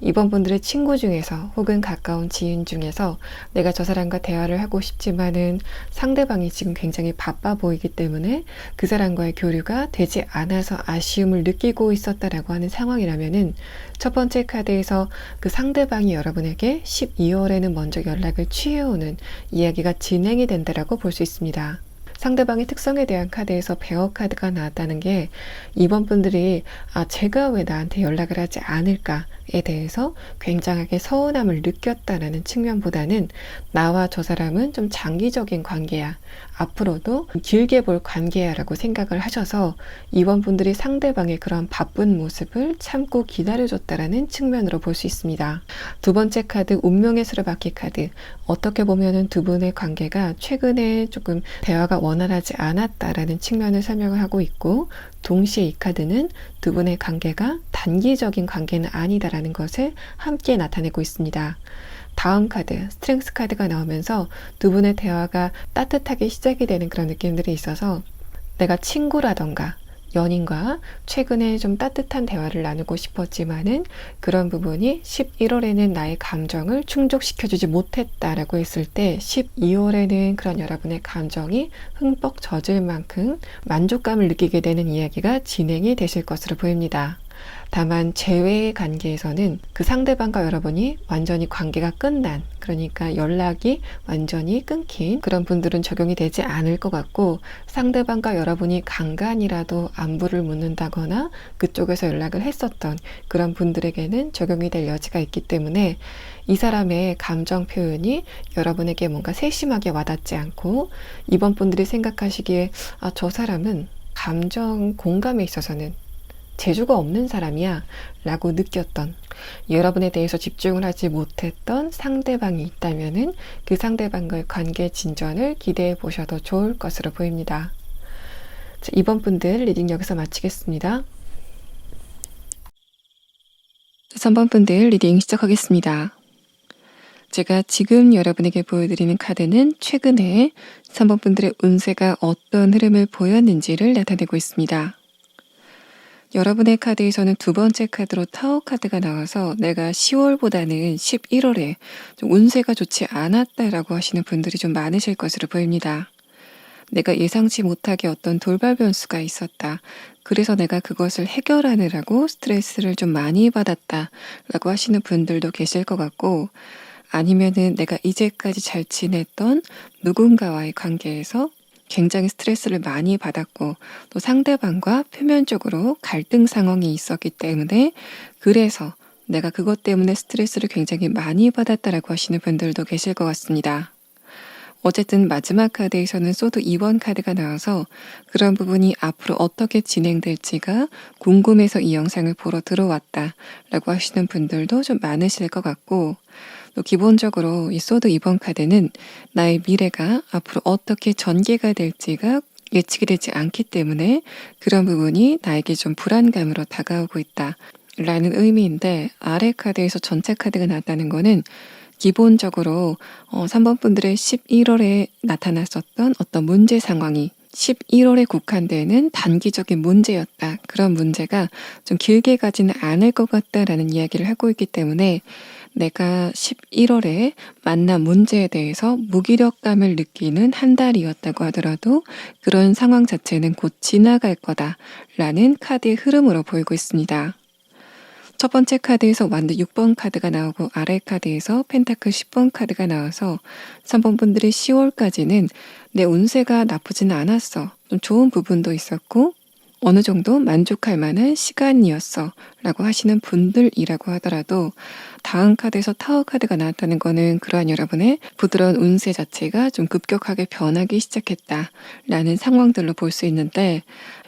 이번 분들의 친구 중에서 혹은 가까운 지인 중에서 내가 저 사람과 대화를 하고 싶지만은 상대방이 지금 굉장히 바빠 보이기 때문에 그 사람과의 교류가 되지 않아서 아쉬움을 느끼고 있었다라고 하는 상황이라면은 첫 번째 카드에서 그 상대방이 여러분에게 12월에는 먼저 연락을 취해오는 이야기가 진행이 된다라고 볼 수 있습니다. 상대방의 특성에 대한 카드에서 베어 카드가 나왔다는 게 이번 분들이 제가 왜 나한테 연락을 하지 않을까에 대해서 굉장하게 서운함을 느꼈다라는 측면보다는 나와 저 사람은 좀 장기적인 관계야, 앞으로도 길게 볼 관계야 라고 생각을 하셔서 이번 분들이 상대방의 그런 바쁜 모습을 참고 기다려줬다라는 측면으로 볼 수 있습니다. 두 번째 카드 운명의 수레바퀴 카드, 어떻게 보면은 두 분의 관계가 최근에 조금 대화가 원활하지 않았다라는 측면을 설명을 하고 있고, 동시에 이 카드는 두 분의 관계가 단기적인 관계는 아니다라는 것을 함께 나타내고 있습니다. 다음 카드 스트렝스 카드가 나오면서 두 분의 대화가 따뜻하게 시작이 되는 그런 느낌들이 있어서 내가 친구라던가 연인과 최근에 좀 따뜻한 대화를 나누고 싶었지만은 그런 부분이 11월에는 나의 감정을 충족시켜주지 못했다라고 했을 때 12월에는 그런 여러분의 감정이 흠뻑 젖을 만큼 만족감을 느끼게 되는 이야기가 진행이 되실 것으로 보입니다. 다만 재회의 관계에서는 그 상대방과 여러분이 완전히 관계가 끝난, 그러니까 연락이 완전히 끊긴 그런 분들은 적용이 되지 않을 것 같고, 상대방과 여러분이 간간이라도 안부를 묻는다거나 그쪽에서 연락을 했었던 그런 분들에게는 적용이 될 여지가 있기 때문에 이 사람의 감정 표현이 여러분에게 뭔가 세심하게 와닿지 않고, 이번 분들이 생각하시기에 저 사람은 감정 공감에 있어서는 재주가 없는 사람이야 라고 느꼈던, 여러분에 대해서 집중을 하지 못했던 상대방이 있다면은 그 상대방과의 관계 진전을 기대해 보셔도 좋을 것으로 보입니다. 자, 이번 분들 리딩 여기서 마치겠습니다. 3번 분들 리딩 시작하겠습니다. 제가 지금 여러분에게 보여드리는 카드는 최근에 3번 분들의 운세가 어떤 흐름을 보였는지를 나타내고 있습니다. 여러분의 카드에서는 두 번째 카드로 타워 카드가 나와서 내가 10월보다는 11월에 좀 운세가 좋지 않았다라고 하시는 분들이 좀 많으실 것으로 보입니다. 내가 예상치 못하게 어떤 돌발 변수가 있었다. 그래서 내가 그것을 해결하느라고 스트레스를 좀 많이 받았다라고 하시는 분들도 계실 것 같고, 아니면은 내가 이제까지 잘 지냈던 누군가와의 관계에서 굉장히 스트레스를 많이 받았고 또 상대방과 표면적으로 갈등 상황이 있었기 때문에 그래서 내가 그것 때문에 스트레스를 굉장히 많이 받았다라고 하시는 분들도 계실 것 같습니다. 어쨌든 마지막 카드에서는 소드 2번 카드가 나와서 그런 부분이 앞으로 어떻게 진행될지가 궁금해서 이 영상을 보러 들어왔다라고 하시는 분들도 좀 많으실 것 같고, 또 기본적으로 이 소드 2번 카드는 나의 미래가 앞으로 어떻게 전개가 될지가 예측이 되지 않기 때문에 그런 부분이 나에게 좀 불안감으로 다가오고 있다 라는 의미인데, 아래 카드에서 전체 카드가 나왔다는 거는 기본적으로 3번 분들의 11월에 나타났었던 어떤 문제 상황이 11월에 국한되는 단기적인 문제였다. 그런 문제가 좀 길게 가지는 않을 것 같다라는 이야기를 하고 있기 때문에 내가 11월에 만난 문제에 대해서 무기력감을 느끼는 한 달이었다고 하더라도 그런 상황 자체는 곧 지나갈 거다라는 카드의 흐름으로 보이고 있습니다. 첫 번째 카드에서 완드 6번 카드가 나오고 아래 카드에서 펜타클 10번 카드가 나와서 3번 분들이 10월까지는 내 운세가 나쁘지는 않았어. 좀 좋은 부분도 있었고 어느 정도 만족할 만한 시간이었어 라고 하시는 분들이라고 하더라도 다음 카드에서 타워 카드가 나왔다는 거는 그러한 여러분의 부드러운 운세 자체가 좀 급격하게 변하기 시작했다 라는 상황들로 볼 수 있는데,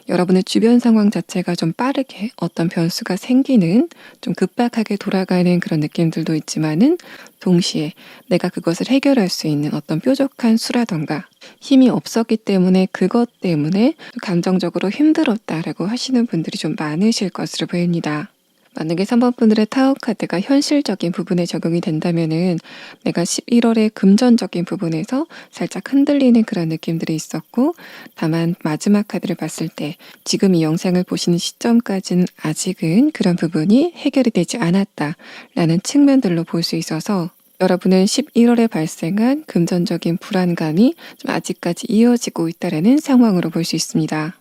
여러분의 주변 상황 자체가 좀 빠르게 어떤 변수가 생기는, 좀 급박하게 돌아가는 그런 느낌들도 있지만은 동시에 내가 그것을 해결할 수 있는 어떤 뾰족한 수라던가 힘이 없었기 때문에 그것 때문에 감정적으로 힘들었다라고 하시는 분들이 좀 많으실 것으로 보입니다. 만약에 3번 분들의 타워 카드가 현실적인 부분에 적용이 된다면은 내가 11월의 금전적인 부분에서 살짝 흔들리는 그런 느낌들이 있었고, 다만 마지막 카드를 봤을 때 지금 이 영상을 보시는 시점까지는 아직은 그런 부분이 해결이 되지 않았다라는 측면들로 볼 수 있어서 여러분은 11월에 발생한 금전적인 불안감이 좀 아직까지 이어지고 있다는 상황으로 볼 수 있습니다.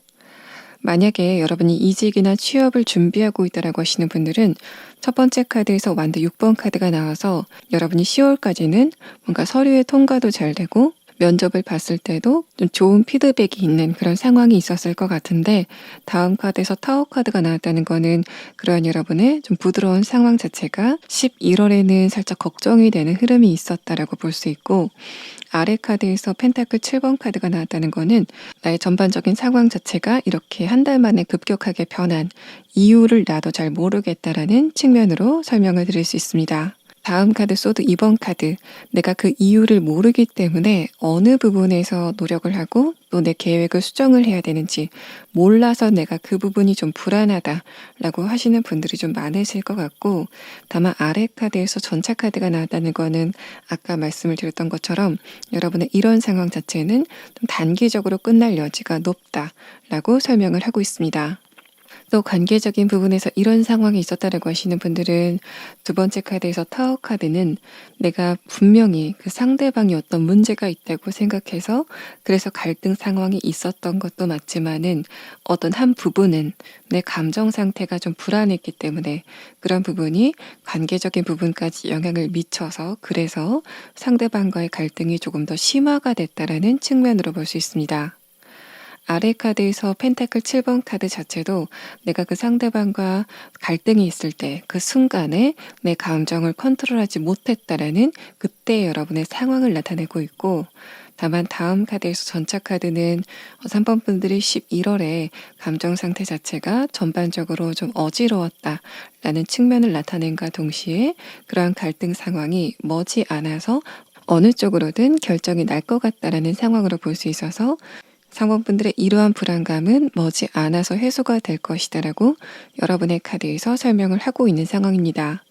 만약에 여러분이 이직이나 취업을 준비하고 있다라고 하시는 분들은 첫 번째 카드에서 완드 6번 카드가 나와서 여러분이 10월까지는 뭔가 서류의 통과도 잘 되고 면접을 봤을 때도 좀 좋은 피드백이 있는 그런 상황이 있었을 것 같은데, 다음 카드에서 타워 카드가 나왔다는 거는 그러한 여러분의 좀 부드러운 상황 자체가 11월에는 살짝 걱정이 되는 흐름이 있었다라고 볼 수 있고, 아래 카드에서 펜타클 7번 카드가 나왔다는 거는 나의 전반적인 상황 자체가 이렇게 한 달 만에 급격하게 변한 이유를 나도 잘 모르겠다라는 측면으로 설명을 드릴 수 있습니다. 다음 카드 소드 2번 카드, 내가 그 이유를 모르기 때문에 어느 부분에서 노력을 하고 또 내 계획을 수정을 해야 되는지 몰라서 내가 그 부분이 좀 불안하다라고 하시는 분들이 좀 많으실 것 같고, 다만 아래 카드에서 전차 카드가 나왔다는 거는 아까 말씀을 드렸던 것처럼 여러분의 이런 상황 자체는 좀 단기적으로 끝날 여지가 높다라고 설명을 하고 있습니다. 또 관계적인 부분에서 이런 상황이 있었다라고 하시는 분들은 두 번째 카드에서 타워 카드는 내가 분명히 그 상대방이 어떤 문제가 있다고 생각해서 그래서 갈등 상황이 있었던 것도 맞지만은 어떤 한 부분은 내 감정 상태가 좀 불안했기 때문에 그런 부분이 관계적인 부분까지 영향을 미쳐서 그래서 상대방과의 갈등이 조금 더 심화가 됐다라는 측면으로 볼 수 있습니다. 아래 카드에서 펜타클 7번 카드 자체도 내가 그 상대방과 갈등이 있을 때 그 순간에 내 감정을 컨트롤하지 못했다라는 그때 여러분의 상황을 나타내고 있고, 다만 다음 카드에서 전차 카드는 3번 분들이 11월에 감정 상태 자체가 전반적으로 좀 어지러웠다라는 측면을 나타낸과 동시에 그러한 갈등 상황이 머지않아서 어느 쪽으로든 결정이 날 것 같다라는 상황으로 볼 수 있어서 상원분들의 이러한 불안감은 머지않아서 해소가 될 것이다라고 여러분의 카드에서 설명을 하고 있는 상황입니다.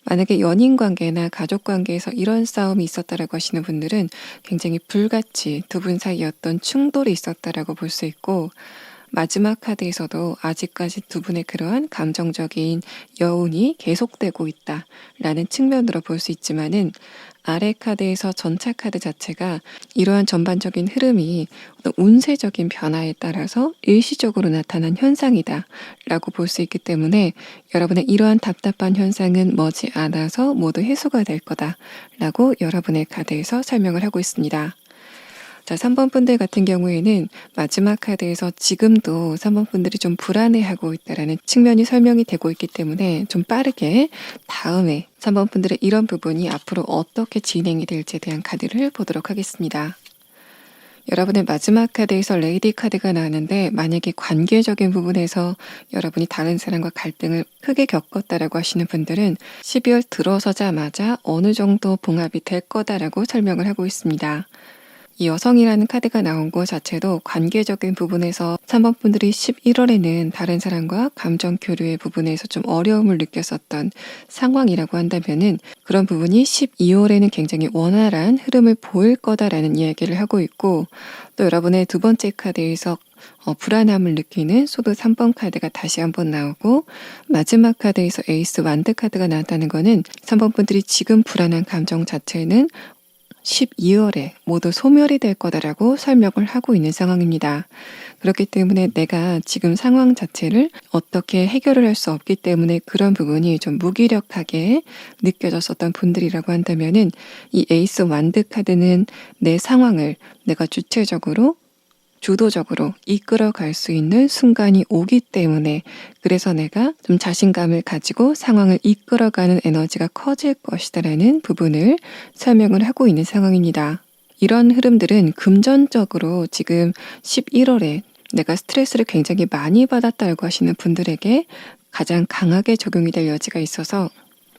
만약에 연인 관계나 가족 관계에서 이런 싸움이 있었다라고 하시는 분들은 굉장히 불같이 두 분 사이에 어떤 충돌이 있었다라고 볼 수 있고, 마지막 카드에서도 아직까지 두 분의 그러한 감정적인 여운이 계속되고 있다라는 측면으로 볼 수 있지만은, 아래 카드에서 전차 카드 자체가 이러한 전반적인 흐름이 어떤 운세적인 변화에 따라서 일시적으로 나타난 현상이다 라고 볼 수 있기 때문에 여러분의 이러한 답답한 현상은 머지않아서 모두 해소가 될 거다 라고 여러분의 카드에서 설명을 하고 있습니다. 자, 3번 분들 같은 경우에는 마지막 카드에서 지금도 3번 분들이 좀 불안해하고 있다라는 측면이 설명이 되고 있기 때문에 좀 빠르게 다음에 3번 분들의 이런 부분이 앞으로 어떻게 진행이 될지에 대한 카드를 보도록 하겠습니다. 여러분의 마지막 카드에서 레이디 카드가 나왔는데, 만약에 관계적인 부분에서 여러분이 다른 사람과 갈등을 크게 겪었다라고 하시는 분들은 12월 들어서자마자 어느 정도 봉합이 될 거다라고 설명을 하고 있습니다. 이 여성이라는 카드가 나온 것 자체도 관계적인 부분에서 3번 분들이 11월에는 다른 사람과 감정 교류의 부분에서 좀 어려움을 느꼈었던 상황이라고 한다면은 그런 부분이 12월에는 굉장히 원활한 흐름을 보일 거다라는 이야기를 하고 있고, 또 여러분의 두 번째 카드에서 불안함을 느끼는 소드 3번 카드가 다시 한번 나오고, 마지막 카드에서 에이스 완드 카드가 나왔다는 거는 3번 분들이 지금 불안한 감정 자체는 12월에 모두 소멸이 될 거다라고 설명을 하고 있는 상황입니다. 그렇기 때문에 내가 지금 상황 자체를 어떻게 해결을 할 수 없기 때문에 그런 부분이 좀 무기력하게 느껴졌었던 분들이라고 한다면은 이 에이스 완드 카드는 내 상황을 내가 주도적으로 이끌어갈 수 있는 순간이 오기 때문에, 그래서 내가 좀 자신감을 가지고 상황을 이끌어가는 에너지가 커질 것이다라는 부분을 설명을 하고 있는 상황입니다. 이런 흐름들은 금전적으로 지금 11월에 내가 스트레스를 굉장히 많이 받았다고 하시는 분들에게 가장 강하게 적용이 될 여지가 있어서,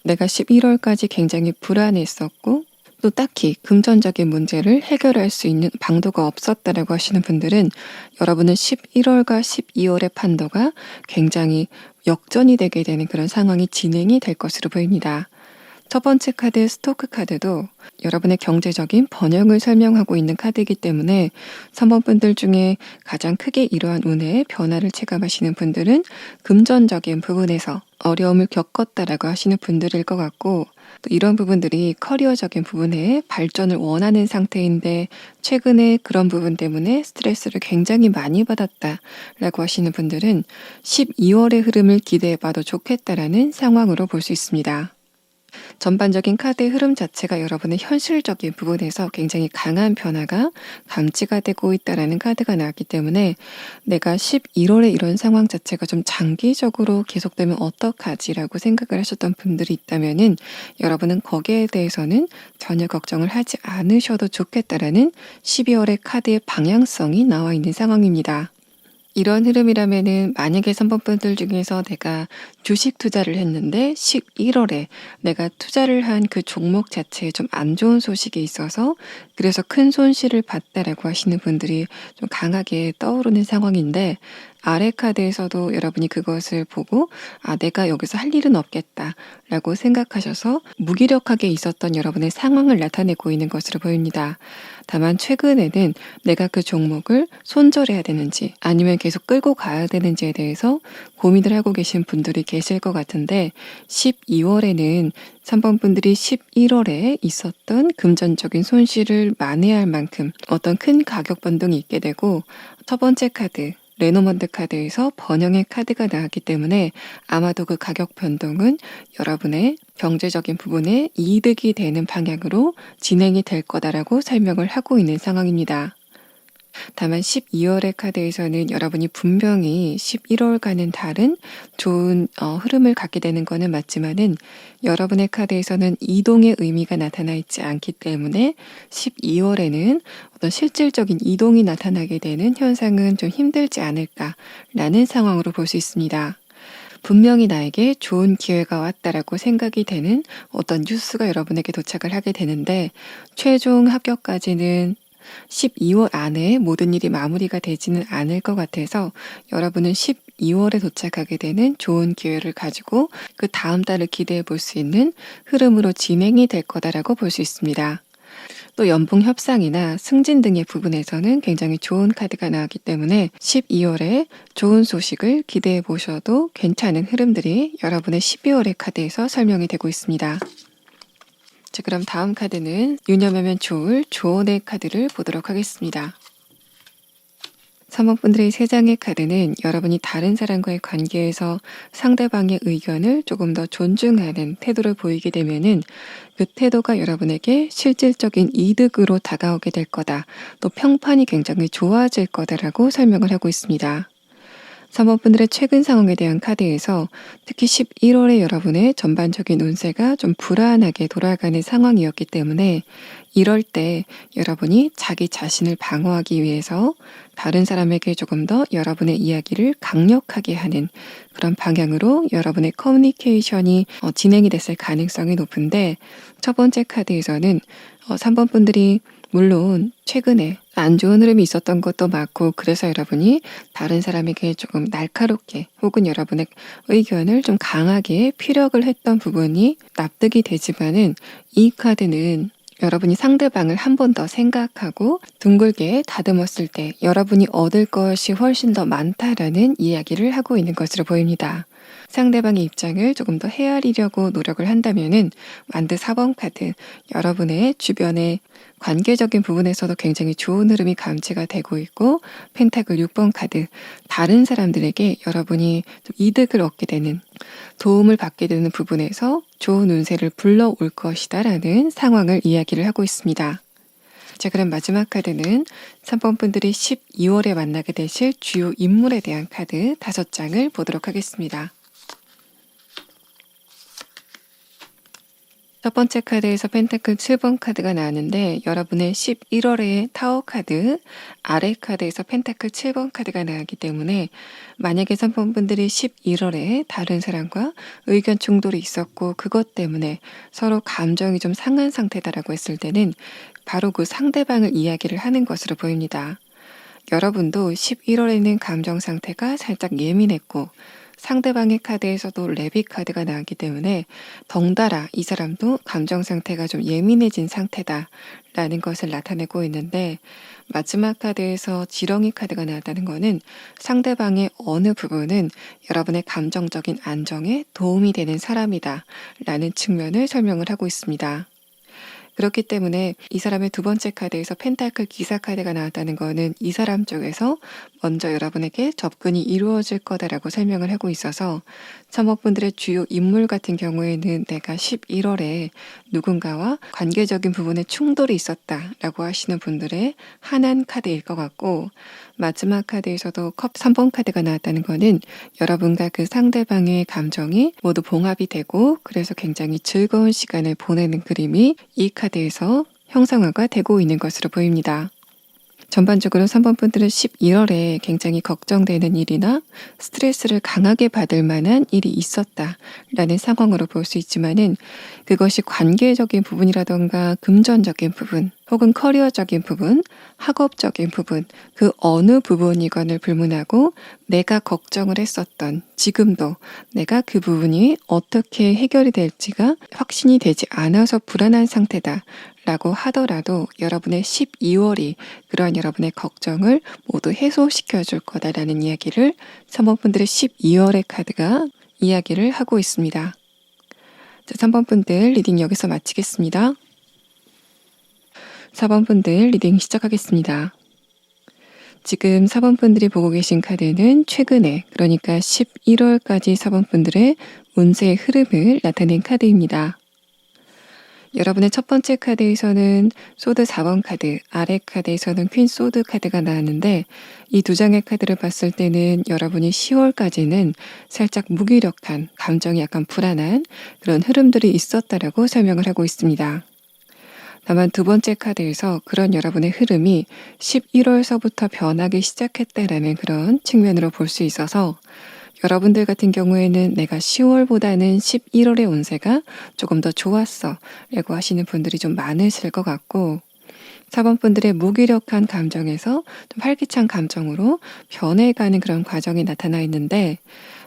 내가 11월까지 굉장히 불안했었고 또 딱히 금전적인 문제를 해결할 수 있는 방도가 없었다라고 하시는 분들은 여러분은 11월과 12월의 판도가 굉장히 역전이 되게 되는 그런 상황이 진행이 될 것으로 보입니다. 첫 번째 카드 스토크 카드도 여러분의 경제적인 번영을 설명하고 있는 카드이기 때문에 3번 분들 중에 가장 크게 이러한 운의 변화를 체감하시는 분들은 금전적인 부분에서 어려움을 겪었다라고 하시는 분들일 것 같고, 또 이런 부분들이 커리어적인 부분에 발전을 원하는 상태인데 최근에 그런 부분 때문에 스트레스를 굉장히 많이 받았다라고 하시는 분들은 12월의 흐름을 기대해봐도 좋겠다라는 상황으로 볼 수 있습니다. 전반적인 카드의 흐름 자체가 여러분의 현실적인 부분에서 굉장히 강한 변화가 감지가 되고 있다라는 카드가 나왔기 때문에 내가 11월에 이런 상황 자체가 좀 장기적으로 계속되면 어떡하지라고 생각을 하셨던 분들이 있다면은 여러분은 거기에 대해서는 전혀 걱정을 하지 않으셔도 좋겠다라는 12월의 카드의 방향성이 나와 있는 상황입니다. 이런 흐름이라면은 만약에 3번 분들 중에서 내가 주식 투자를 했는데 11월에 내가 투자를 한 그 종목 자체에 좀 안 좋은 소식이 있어서 그래서 큰 손실을 봤다라고 하시는 분들이 좀 강하게 떠오르는 상황인데, 아래 카드에서도 여러분이 그것을 보고 내가 여기서 할 일은 없겠다 라고 생각하셔서 무기력하게 있었던 여러분의 상황을 나타내고 있는 것으로 보입니다. 다만 최근에는 내가 그 종목을 손절해야 되는지 아니면 계속 끌고 가야 되는지에 대해서 고민을 하고 계신 분들이 계실 것 같은데 12월에는 3번 분들이 11월에 있었던 금전적인 손실을 만회할 만큼 어떤 큰 가격 변동이 있게 되고 첫 번째 카드 레노먼드 카드에서 번영의 카드가 나왔기 때문에 아마도 그 가격 변동은 여러분의 경제적인 부분에 이득이 되는 방향으로 진행이 될 거다라고 설명을 하고 있는 상황입니다. 다만 12월의 카드에서는 여러분이 분명히 11월과는 다른 좋은 흐름을 갖게 되는 것은 맞지만은 여러분의 카드에서는 이동의 의미가 나타나 있지 않기 때문에 12월에는 어떤 실질적인 이동이 나타나게 되는 현상은 좀 힘들지 않을까라는 상황으로 볼 수 있습니다. 분명히 나에게 좋은 기회가 왔다라고 생각이 되는 어떤 뉴스가 여러분에게 도착을 하게 되는데 최종 합격까지는 12월 안에 모든 일이 마무리가 되지는 않을 것 같아서 여러분은 12월에 도착하게 되는 좋은 기회를 가지고 그 다음 달을 기대해 볼 수 있는 흐름으로 진행이 될 거다라고 볼 수 있습니다. 또 연봉 협상이나 승진 등의 부분에서는 굉장히 좋은 카드가 나왔기 때문에 12월에 좋은 소식을 기대해 보셔도 괜찮은 흐름들이 여러분의 12월의 카드에서 설명이 되고 있습니다. 자, 그럼 다음 카드는 유념하면 좋을 조언의 카드를 보도록 하겠습니다. 3번 분들의 3장의 카드는 여러분이 다른 사람과의 관계에서 상대방의 의견을 조금 더 존중하는 태도를 보이게 되면은 그 태도가 여러분에게 실질적인 이득으로 다가오게 될 거다. 또 평판이 굉장히 좋아질 거다라고 설명을 하고 있습니다. 3번 분들의 최근 상황에 대한 카드에서 특히 11월에 여러분의 전반적인 운세가 좀 불안하게 돌아가는 상황이었기 때문에 이럴 때 여러분이 자기 자신을 방어하기 위해서 다른 사람에게 조금 더 여러분의 이야기를 강력하게 하는 그런 방향으로 여러분의 커뮤니케이션이 진행이 됐을 가능성이 높은데 첫 번째 카드에서는 3번 분들이 물론 최근에 안 좋은 흐름이 있었던 것도 맞고 그래서 여러분이 다른 사람에게 조금 날카롭게 혹은 여러분의 의견을 좀 강하게 피력을 했던 부분이 납득이 되지만은 이 카드는 여러분이 상대방을 한 번 더 생각하고 둥글게 다듬었을 때 여러분이 얻을 것이 훨씬 더 많다라는 이야기를 하고 있는 것으로 보입니다. 상대방의 입장을 조금 더 헤아리려고 노력을 한다면은 완드 4번 카드, 여러분의 주변의 관계적인 부분에서도 굉장히 좋은 흐름이 감지가 되고 있고 펜타클 6번 카드, 다른 사람들에게 여러분이 좀 이득을 얻게 되는 도움을 받게 되는 부분에서 좋은 운세를 불러올 것이다 라는 상황을 이야기를 하고 있습니다. 자, 그럼 마지막 카드는 3번 분들이 12월에 만나게 되실 주요 인물에 대한 카드 5장을 보도록 하겠습니다. 첫 번째 카드에서 펜타클 7번 카드가 나왔는데 여러분의 11월의 타워 카드, 아래 카드에서 펜타클 7번 카드가 나왔기 때문에 만약에 3번 분들이 11월에 다른 사람과 의견 충돌이 있었고 그것 때문에 서로 감정이 좀 상한 상태다라고 했을 때는 바로 그 상대방을 이야기를 하는 것으로 보입니다. 여러분도 11월에는 감정 상태가 살짝 예민했고 상대방의 카드에서도 레빗 카드가 나왔기 때문에 덩달아 이 사람도 감정 상태가 좀 예민해진 상태다라는 것을 나타내고 있는데 마지막 카드에서 지렁이 카드가 나왔다는 것은 상대방의 어느 부분은 여러분의 감정적인 안정에 도움이 되는 사람이다 라는 측면을 설명을 하고 있습니다. 그렇기 때문에 이 사람의 두 번째 카드에서 펜타클 기사 카드가 나왔다는 것은 이 사람 쪽에서 먼저 여러분에게 접근이 이루어질 거다라고 설명을 하고 있어서 참업분들의 주요 인물 같은 경우에는 내가 11월에 누군가와 관계적인 부분에 충돌이 있었다라고 하시는 분들의 한한 카드일 것 같고 마지막 카드에서도 컵 3번 카드가 나왔다는 것은 여러분과 그 상대방의 감정이 모두 봉합이 되고 그래서 굉장히 즐거운 시간을 보내는 그림이 이 카드에서 형상화가 되고 있는 것으로 보입니다. 전반적으로 3번 분들은 11월에 굉장히 걱정되는 일이나 스트레스를 강하게 받을 만한 일이 있었다라는 상황으로 볼 수 있지만은 그것이 관계적인 부분이라던가 금전적인 부분 혹은 커리어적인 부분, 학업적인 부분 그 어느 부분이건을 불문하고 내가 걱정을 했었던 지금도 내가 그 부분이 어떻게 해결이 될지가 확신이 되지 않아서 불안한 상태다 라고 하더라도 여러분의 12월이 그러한 여러분의 걱정을 모두 해소시켜 줄 거다라는 이야기를 3번 분들의 12월의 카드가 이야기를 하고 있습니다. 자, 3번 분들 리딩 여기서 마치겠습니다. 4번 분들 리딩 시작하겠습니다. 지금 4번 분들이 보고 계신 카드는 최근에 그러니까 11월까지 4번 분들의 운세의 흐름을 나타낸 카드입니다. 여러분의 첫 번째 카드에서는 소드 4번 카드, 아래 카드에서는 퀸 소드 카드가 나왔는데 이 두 장의 카드를 봤을 때는 여러분이 10월까지는 살짝 무기력한, 감정이 약간 불안한 그런 흐름들이 있었다라고 설명을 하고 있습니다. 다만 두 번째 카드에서 그런 여러분의 흐름이 11월서부터 변하기 시작했다라는 그런 측면으로 볼 수 있어서 여러분들 같은 경우에는 내가 10월보다는 11월의 운세가 조금 더 좋았어 라고 하시는 분들이 좀 많으실 것 같고 4번 분들의 무기력한 감정에서 좀 활기찬 감정으로 변해가는 그런 과정이 나타나 있는데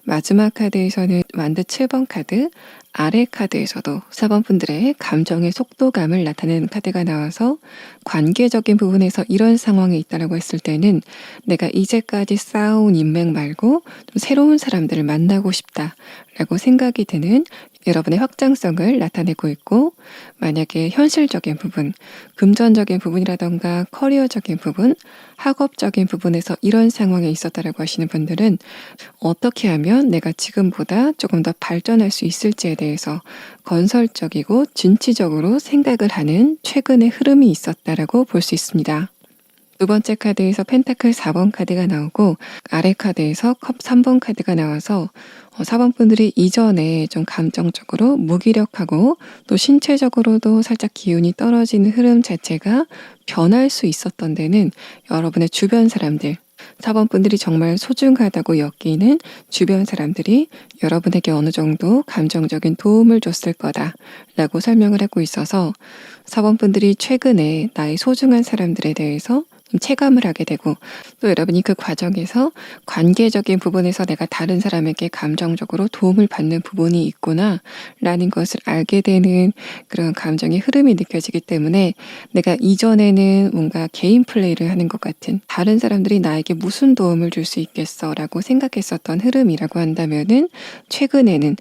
마지막 카드에서는 완드 7번 카드, 아래 카드에서도 4번 분들의 감정의 속도감을 나타내는 카드가 나와서 관계적인 부분에서 이런 상황이 있다고 했을 때는 내가 이제까지 쌓아온 인맥 말고 좀 새로운 사람들을 만나고 싶다라고 생각이 드는 여러분의 확장성을 나타내고 있고 만약에 현실적인 부분, 금전적인 부분이라던가 커리어적인 부분, 학업적인 부분에서 이런 상황에 있었다라고 하시는 분들은 어떻게 하면 내가 지금보다 조금 더 발전할 수 있을지에 대해서 건설적이고 진취적으로 생각을 하는 최근의 흐름이 있었다라고 볼 수 있습니다. 두 번째 카드에서 펜타클 4번 카드가 나오고 아래 카드에서 컵 3번 카드가 나와서 4번 분들이 이전에 좀 감정적으로 무기력하고 또 신체적으로도 살짝 기운이 떨어지는 흐름 자체가 변할 수 있었던 데는 여러분의 주변 사람들 4번 분들이 정말 소중하다고 여기는 주변 사람들이 여러분에게 어느 정도 감정적인 도움을 줬을 거다라고 설명을 하고 있어서 4번 분들이 최근에 나의 소중한 사람들에 대해서 좀 체감을 하게 되고 또 여러분이 그 과정에서 관계적인 부분에서 내가 다른 사람에게 감정적으로 도움을 받는 부분이 있구나 라는 것을 알게 되는 그런 감정의 흐름이 느껴지기 때문에 내가 이전에는 뭔가 개인 플레이를 하는 것 같은 다른 사람들이 나에게 무슨 도움을 줄 수 있겠어 라고 생각했었던 흐름이라고 한다면은 최근에는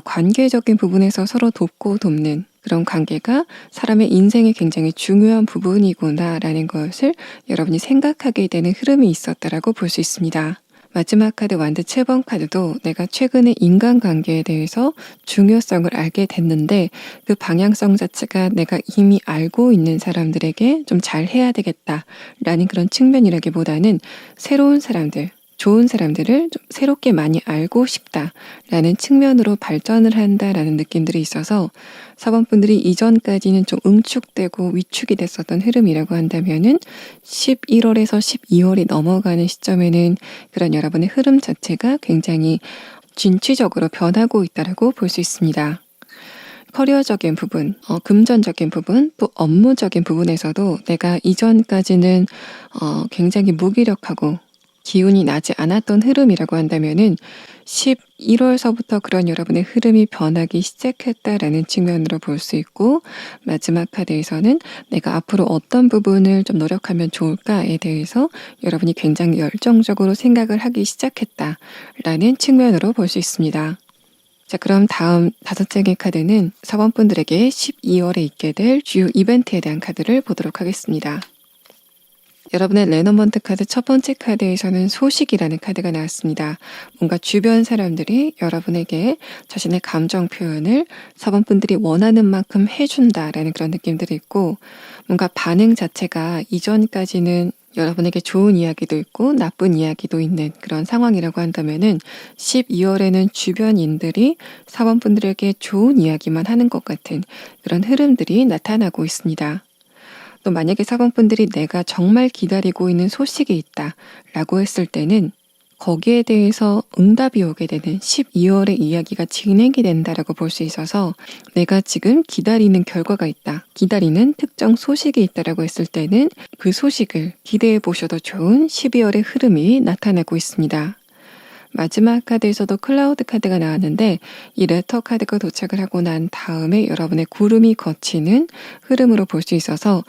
관계적인 부분에서 서로 돕고 돕는 그런 관계가 사람의 인생에 굉장히 중요한 부분이구나라는 것을 여러분이 생각하게 되는 흐름이 있었다라고 볼 수 있습니다. 마지막 카드 완드 7번 카드도 내가 최근에 인간관계에 대해서 중요성을 알게 됐는데 그 방향성 자체가 내가 이미 알고 있는 사람들에게 좀 잘해야 되겠다라는 그런 측면이라기보다는 새로운 사람들, 좋은 사람들을 좀 새롭게 많이 알고 싶다라는 측면으로 발전을 한다라는 느낌들이 있어서 4번 분들이 이전까지는 좀 응축되고 위축이 됐었던 흐름이라고 한다면은 11월에서 12월이 넘어가는 시점에는 그런 여러분의 흐름 자체가 굉장히 진취적으로 변하고 있다라고 볼 수 있습니다. 커리어적인 부분, 금전적인 부분, 또 업무적인 부분에서도 내가 이전까지는 굉장히 무기력하고 기운이 나지 않았던 흐름이라고 한다면은 11월서부터 그런 여러분의 흐름이 변하기 시작했다라는 측면으로 볼 수 있고 마지막 카드에서는 내가 앞으로 어떤 부분을 좀 노력하면 좋을까에 대해서 여러분이 굉장히 열정적으로 생각을 하기 시작했다라는 측면으로 볼 수 있습니다. 자, 그럼 다음 5장의 카드는 4번 분들에게 12월에 있게 될 주요 이벤트에 대한 카드를 보도록 하겠습니다. 여러분의 레노먼트 카드 첫 번째 카드에서는 소식이라는 카드가 나왔습니다. 뭔가 주변 사람들이 여러분에게 자신의 감정 표현을 4번 분들이 원하는 만큼 해준다라는 그런 느낌들이 있고 뭔가 반응 자체가 이전까지는 여러분에게 좋은 이야기도 있고 나쁜 이야기도 있는 그런 상황이라고 한다면은 12월에는 주변인들이 4번 분들에게 좋은 이야기만 하는 것 같은 그런 흐름들이 나타나고 있습니다. 또 만약에 4번 분들이 내가 정말 기다리고 있는 소식이 있다 라고 했을 때는 거기에 대해서 응답이 오게 되는 12월의 이야기가 진행이 된다라고 볼 수 있어서 내가 지금 기다리는 결과가 있다, 기다리는 특정 소식이 있다라고 했을 때는 그 소식을 기대해 보셔도 좋은 12월의 흐름이 나타나고 있습니다. 마지막 카드에서도 클라우드 카드가 나왔는데 이 레터 카드가 도착을 하고 난 다음에 여러분의 구름이 걷히는 흐름으로 볼 수 있어서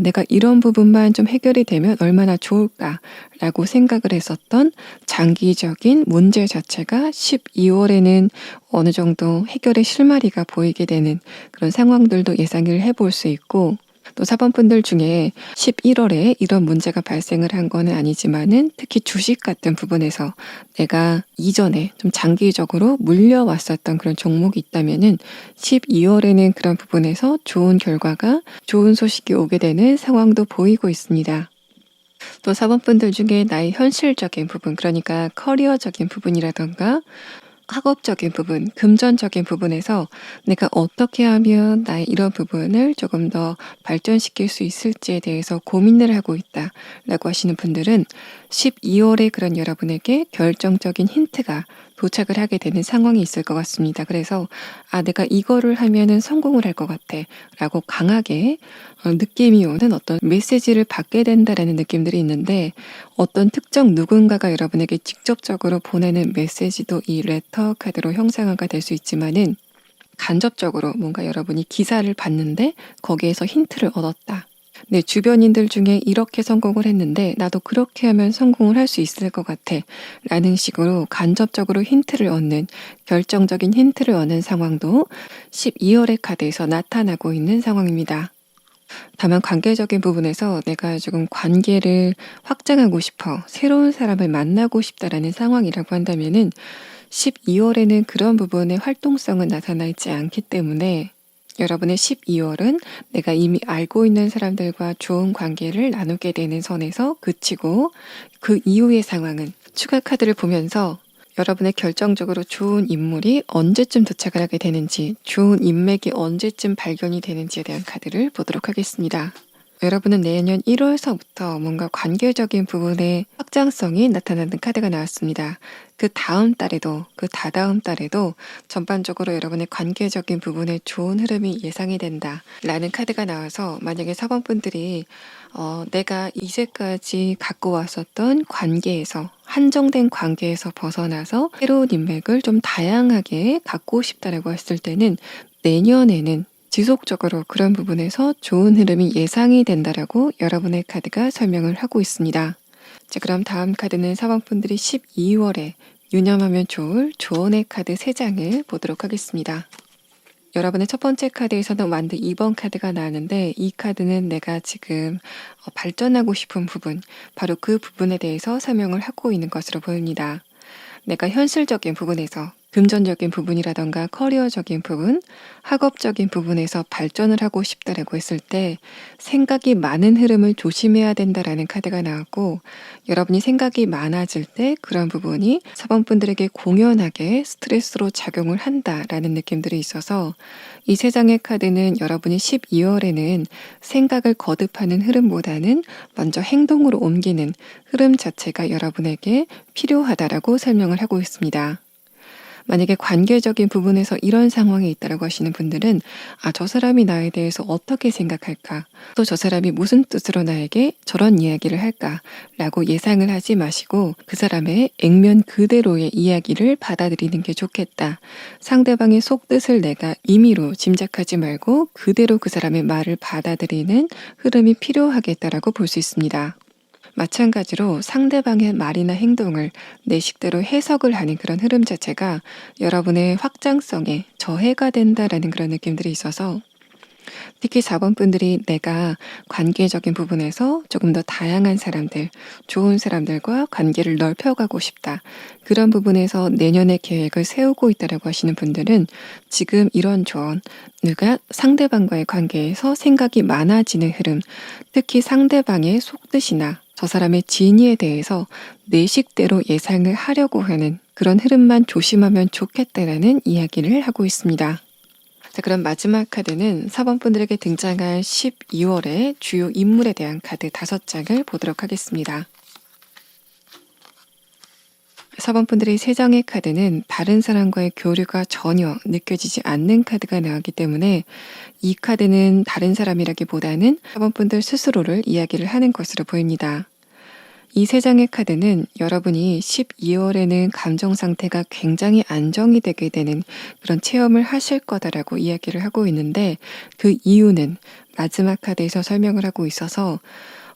내가 이런 부분만 좀 해결이 되면 얼마나 좋을까라고 생각을 했었던 장기적인 문제 자체가 12월에는 어느 정도 해결의 실마리가 보이게 되는 그런 상황들도 예상을 해볼 수 있고, 또 4번 분들 중에 11월에 이런 문제가 발생을 한 거는 아니지만은 특히 주식 같은 부분에서 내가 이전에 좀 장기적으로 물려왔었던 그런 종목이 있다면은 12월에는 그런 부분에서 좋은 결과가, 좋은 소식이 오게 되는 상황도 보이고 있습니다. 또 4번 분들 중에 나의 현실적인 부분, 그러니까 커리어적인 부분이라던가 학업적인 부분, 금전적인 부분에서 내가 어떻게 하면 나의 이런 부분을 조금 더 발전시킬 수 있을지에 대해서 고민을 하고 있다라고 하시는 분들은 12월에 그런 여러분에게 결정적인 힌트가 도착을 하게 되는 상황이 있을 것 같습니다. 그래서 내가 이거를 하면은 성공을 할 것 같아 라고 강하게 느낌이 오는 어떤 메시지를 받게 된다라는 느낌들이 있는데, 어떤 특정 누군가가 여러분에게 직접적으로 보내는 메시지도 이 레터 카드로 형상화가 될 수 있지만은 간접적으로 뭔가 여러분이 기사를 봤는데 거기에서 힌트를 얻었다, 내 주변인들 중에 이렇게 성공을 했는데 나도 그렇게 하면 성공을 할 수 있을 것 같아 라는 식으로 간접적으로 힌트를 얻는, 결정적인 힌트를 얻는 상황도 12월의 카드에서 나타나고 있는 상황입니다. 다만 관계적인 부분에서 내가 조금 관계를 확장하고 싶어, 새로운 사람을 만나고 싶다라는 상황이라고 한다면은 12월에는 그런 부분의 활동성은 나타나 있지 않기 때문에 여러분의 12월은 내가 이미 알고 있는 사람들과 좋은 관계를 나누게 되는 선에서 그치고, 그 이후의 상황은 추가 카드를 보면서 여러분의 결정적으로 좋은 인물이 언제쯤 도착을 하게 되는지, 좋은 인맥이 언제쯤 발견이 되는지에 대한 카드를 보도록 하겠습니다. 여러분은 내년 1월서부터 뭔가 관계적인 부분의 확장성이 나타나는 카드가 나왔습니다. 그 다음 달에도, 그 다다음 달에도 전반적으로 여러분의 관계적인 부분에 좋은 흐름이 예상이 된다 라는 카드가 나와서, 만약에 4번 분들이 내가 이제까지 갖고 왔었던 관계에서, 한정된 관계에서 벗어나서 새로운 인맥을 좀 다양하게 갖고 싶다라고 했을 때는 내년에는 지속적으로 그런 부분에서 좋은 흐름이 예상이 된다라고 여러분의 카드가 설명을 하고 있습니다. 자, 그럼 다음 카드는 4번 분들이 12월에 유념하면 좋을 조언의 카드 3장을 보도록 하겠습니다. 여러분의 첫 번째 카드에서는 완드 2번 카드가 나왔는데, 이 카드는 내가 지금 발전하고 싶은 부분, 바로 그 부분에 대해서 설명을 하고 있는 것으로 보입니다. 내가 현실적인 부분에서, 금전적인 부분이라던가 커리어적인 부분, 학업적인 부분에서 발전을 하고 싶다라고 했을 때 생각이 많은 흐름을 조심해야 된다라는 카드가 나왔고, 여러분이 생각이 많아질 때 그런 부분이 4번 분들에게 공연하게 스트레스로 작용을 한다라는 느낌들이 있어서, 이 3장의 카드는 여러분이 12월에는 생각을 거듭하는 흐름보다는 먼저 행동으로 옮기는 흐름 자체가 여러분에게 필요하다라고 설명을 하고 있습니다. 만약에 관계적인 부분에서 이런 상황이 있다라고 하시는 분들은 저 사람이 나에 대해서 어떻게 생각할까? 또 저 사람이 무슨 뜻으로 나에게 저런 이야기를 할까? 라고 예상을 하지 마시고 그 사람의 액면 그대로의 이야기를 받아들이는 게 좋겠다. 상대방의 속뜻을 내가 임의로 짐작하지 말고 그대로 그 사람의 말을 받아들이는 흐름이 필요하겠다라고 볼 수 있습니다. 마찬가지로 상대방의 말이나 행동을 내 식대로 해석을 하는 그런 흐름 자체가 여러분의 확장성에 저해가 된다라는 그런 느낌들이 있어서, 특히 4번 분들이 내가 관계적인 부분에서 조금 더 다양한 사람들, 좋은 사람들과 관계를 넓혀가고 싶다, 그런 부분에서 내년의 계획을 세우고 있다라고 하시는 분들은 지금 이런 조언, 내가 상대방과의 관계에서 생각이 많아지는 흐름, 특히 상대방의 속뜻이나 저 사람의 진위에 대해서 내 식대로 예상을 하려고 하는 그런 흐름만 조심하면 좋겠다라는 이야기를 하고 있습니다. 자, 그럼 마지막 카드는 4번 분들에게 등장할 12월의 주요 인물에 대한 카드 5장을 보도록 하겠습니다. 4번 분들의 3장의 카드는 다른 사람과의 교류가 전혀 느껴지지 않는 카드가 나왔기 때문에 이 카드는 다른 사람이라기보다는 4번 분들 스스로를 이야기를 하는 것으로 보입니다. 이 3장의 카드는 여러분이 12월에는 감정 상태가 굉장히 안정이 되게 되는 그런 체험을 하실 거다라고 이야기를 하고 있는데, 그 이유는 마지막 카드에서 설명을 하고 있어서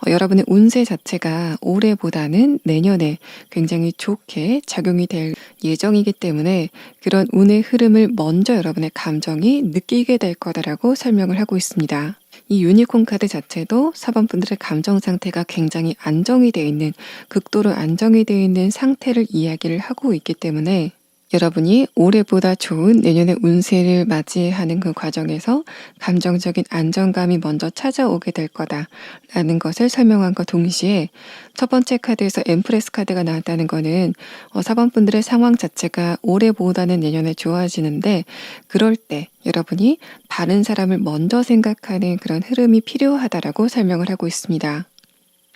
여러분의 운세 자체가 올해보다는 내년에 굉장히 좋게 작용이 될 예정이기 때문에 그런 운의 흐름을 먼저 여러분의 감정이 느끼게 될 거다라고 설명을 하고 있습니다. 이 유니콘 카드 자체도 4번 분들의 감정 상태가 굉장히 안정이 되어 있는, 극도로 안정이 되어 있는 상태를 이야기를 하고 있기 때문에 여러분이 올해보다 좋은 내년의 운세를 맞이하는 그 과정에서 감정적인 안정감이 먼저 찾아오게 될 거다라는 것을 설명한 것 동시에, 첫 번째 카드에서 엠프레스 카드가 나왔다는 거는 4번 분들의 상황 자체가 올해보다는 내년에 좋아지는데, 그럴 때 여러분이 다른 사람을 먼저 생각하는 그런 흐름이 필요하다라고 설명을 하고 있습니다.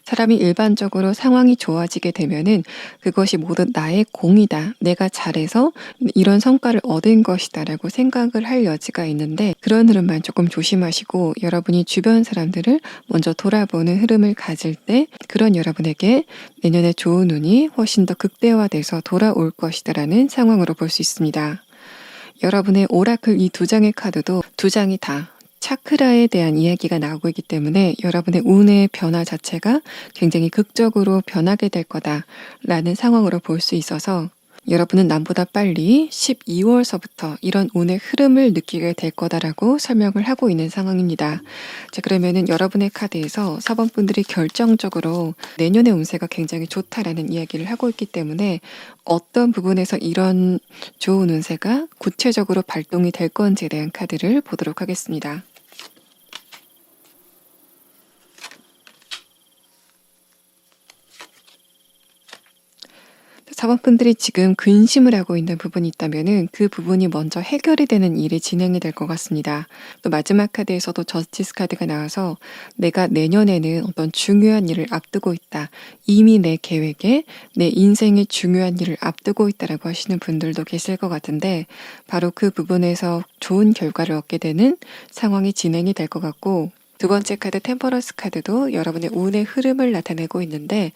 사람이 일반적으로 상황이 좋아지게 되면은 그것이 모두 나의 공이다, 내가 잘해서 이런 성과를 얻은 것이다 라고 생각을 할 여지가 있는데, 그런 흐름만 조금 조심하시고 여러분이 주변 사람들을 먼저 돌아보는 흐름을 가질 때 그런 여러분에게 내년에 좋은 운이 훨씬 더 극대화돼서 돌아올 것이다 라는 상황으로 볼 수 있습니다. 여러분의 오라클 이 2장의 카드도 2장이 다 차크라에 대한 이야기가 나오고 있기 때문에 여러분의 운의 변화 자체가 굉장히 극적으로 변하게 될 거다라는 상황으로 볼 수 있어서, 여러분은 남보다 빨리 12월서부터 이런 운의 흐름을 느끼게 될 거다라고 설명을 하고 있는 상황입니다. 자, 그러면은 여러분의 카드에서 4번 분들이 결정적으로 내년의 운세가 굉장히 좋다라는 이야기를 하고 있기 때문에 어떤 부분에서 이런 좋은 운세가 구체적으로 발동이 될 건지에 대한 카드를 보도록 하겠습니다. 4번 분들이 지금 근심을 하고 있는 부분이 있다면은 그 부분이 먼저 해결이 되는 일이 진행이 될 것 같습니다. 또 마지막 카드에서도 저스티스 카드가 나와서 내가 내년에는 어떤 중요한 일을 앞두고 있다, 이미 내 계획에 내 인생의 중요한 일을 앞두고 있다라고 하시는 분들도 계실 것 같은데, 바로 그 부분에서 좋은 결과를 얻게 되는 상황이 진행이 될 것 같고, 두 번째 카드 템퍼런스 카드도 여러분의 운의 흐름을 나타내고 있는데,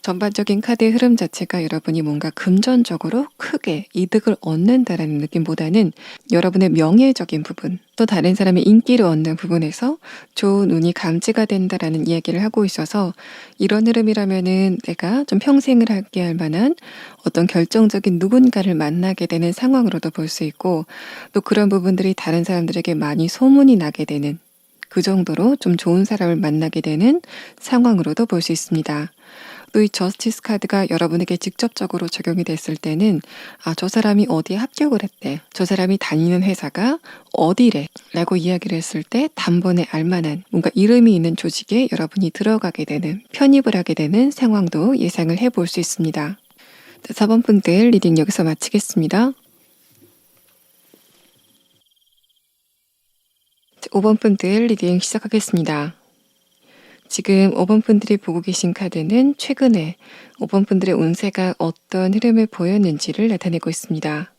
전반적인 카드의 흐름 자체가 여러분이 뭔가 금전적으로 크게 이득을 얻는다라는 느낌보다는 여러분의 명예적인 부분, 또 다른 사람의 인기를 얻는 부분에서 좋은 운이 감지가 된다라는 이야기를 하고 있어서, 이런 흐름이라면은 내가 좀 평생을 함께 할 만한 어떤 결정적인 누군가를 만나게 되는 상황으로도 볼 수 있고, 또 그런 부분들이 다른 사람들에게 많이 소문이 나게 되는, 그 정도로 좀 좋은 사람을 만나게 되는 상황으로도 볼 수 있습니다. 또 이 저스티스 카드가 여러분에게 직접적으로 적용이 됐을 때는, 저 사람이 어디에 합격을 했대, 저 사람이 다니는 회사가 어디래 라고 이야기를 했을 때 단번에 알만한 뭔가 이름이 있는 조직에 여러분이 들어가게 되는, 편입을 하게 되는 상황도 예상을 해볼 수 있습니다. 4번 분들 리딩 여기서 마치겠습니다. 5번 분들 리딩 시작하겠습니다. 지금 5번 분들이 보고 계신 카드는 최근에 5번 분들의 운세가 어떤 흐름을 보였는지를 나타내고 있습니다.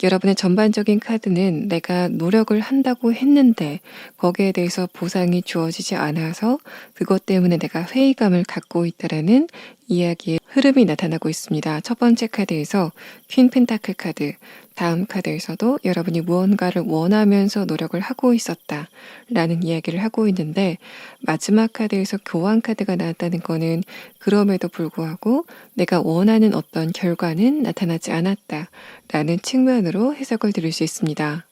여러분의 전반적인 카드는 내가 노력을 한다고 했는데 거기에 대해서 보상이 주어지지 않아서 그것 때문에 내가 회의감을 갖고 있다라는 이야기의 흐름이 나타나고 있습니다. 첫 번째 카드에서 퀸 펜타클 카드, 다음 카드에서도 여러분이 무언가를 원하면서 노력을 하고 있었다라는 이야기를 하고 있는데, 마지막 카드에서 교환 카드가 나왔다는 거는 그럼에도 불구하고 내가 원하는 어떤 결과는 나타나지 않았다라는 측면으로 해석을 드릴 수 있습니다.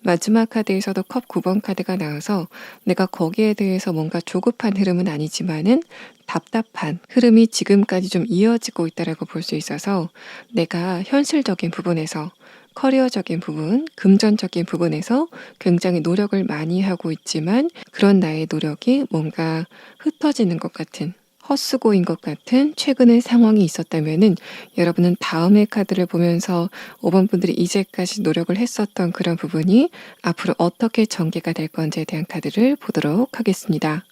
마지막 카드에서도 컵 9번 카드가 나와서 내가 거기에 대해서 뭔가 조급한 흐름은 아니지만은 답답한 흐름이 지금까지 좀 이어지고 있다라고 볼 수 있어서, 내가 현실적인 부분에서, 커리어적인 부분, 금전적인 부분에서 굉장히 노력을 많이 하고 있지만 그런 나의 노력이 뭔가 흩어지는 것 같은, 헛수고인 것 같은 최근의 상황이 있었다면은 여러분은 다음의 카드를 보면서 5번 분들이 이제까지 노력을 했었던 그런 부분이 앞으로 어떻게 전개가 될 건지에 대한 카드를 보도록 하겠습니다.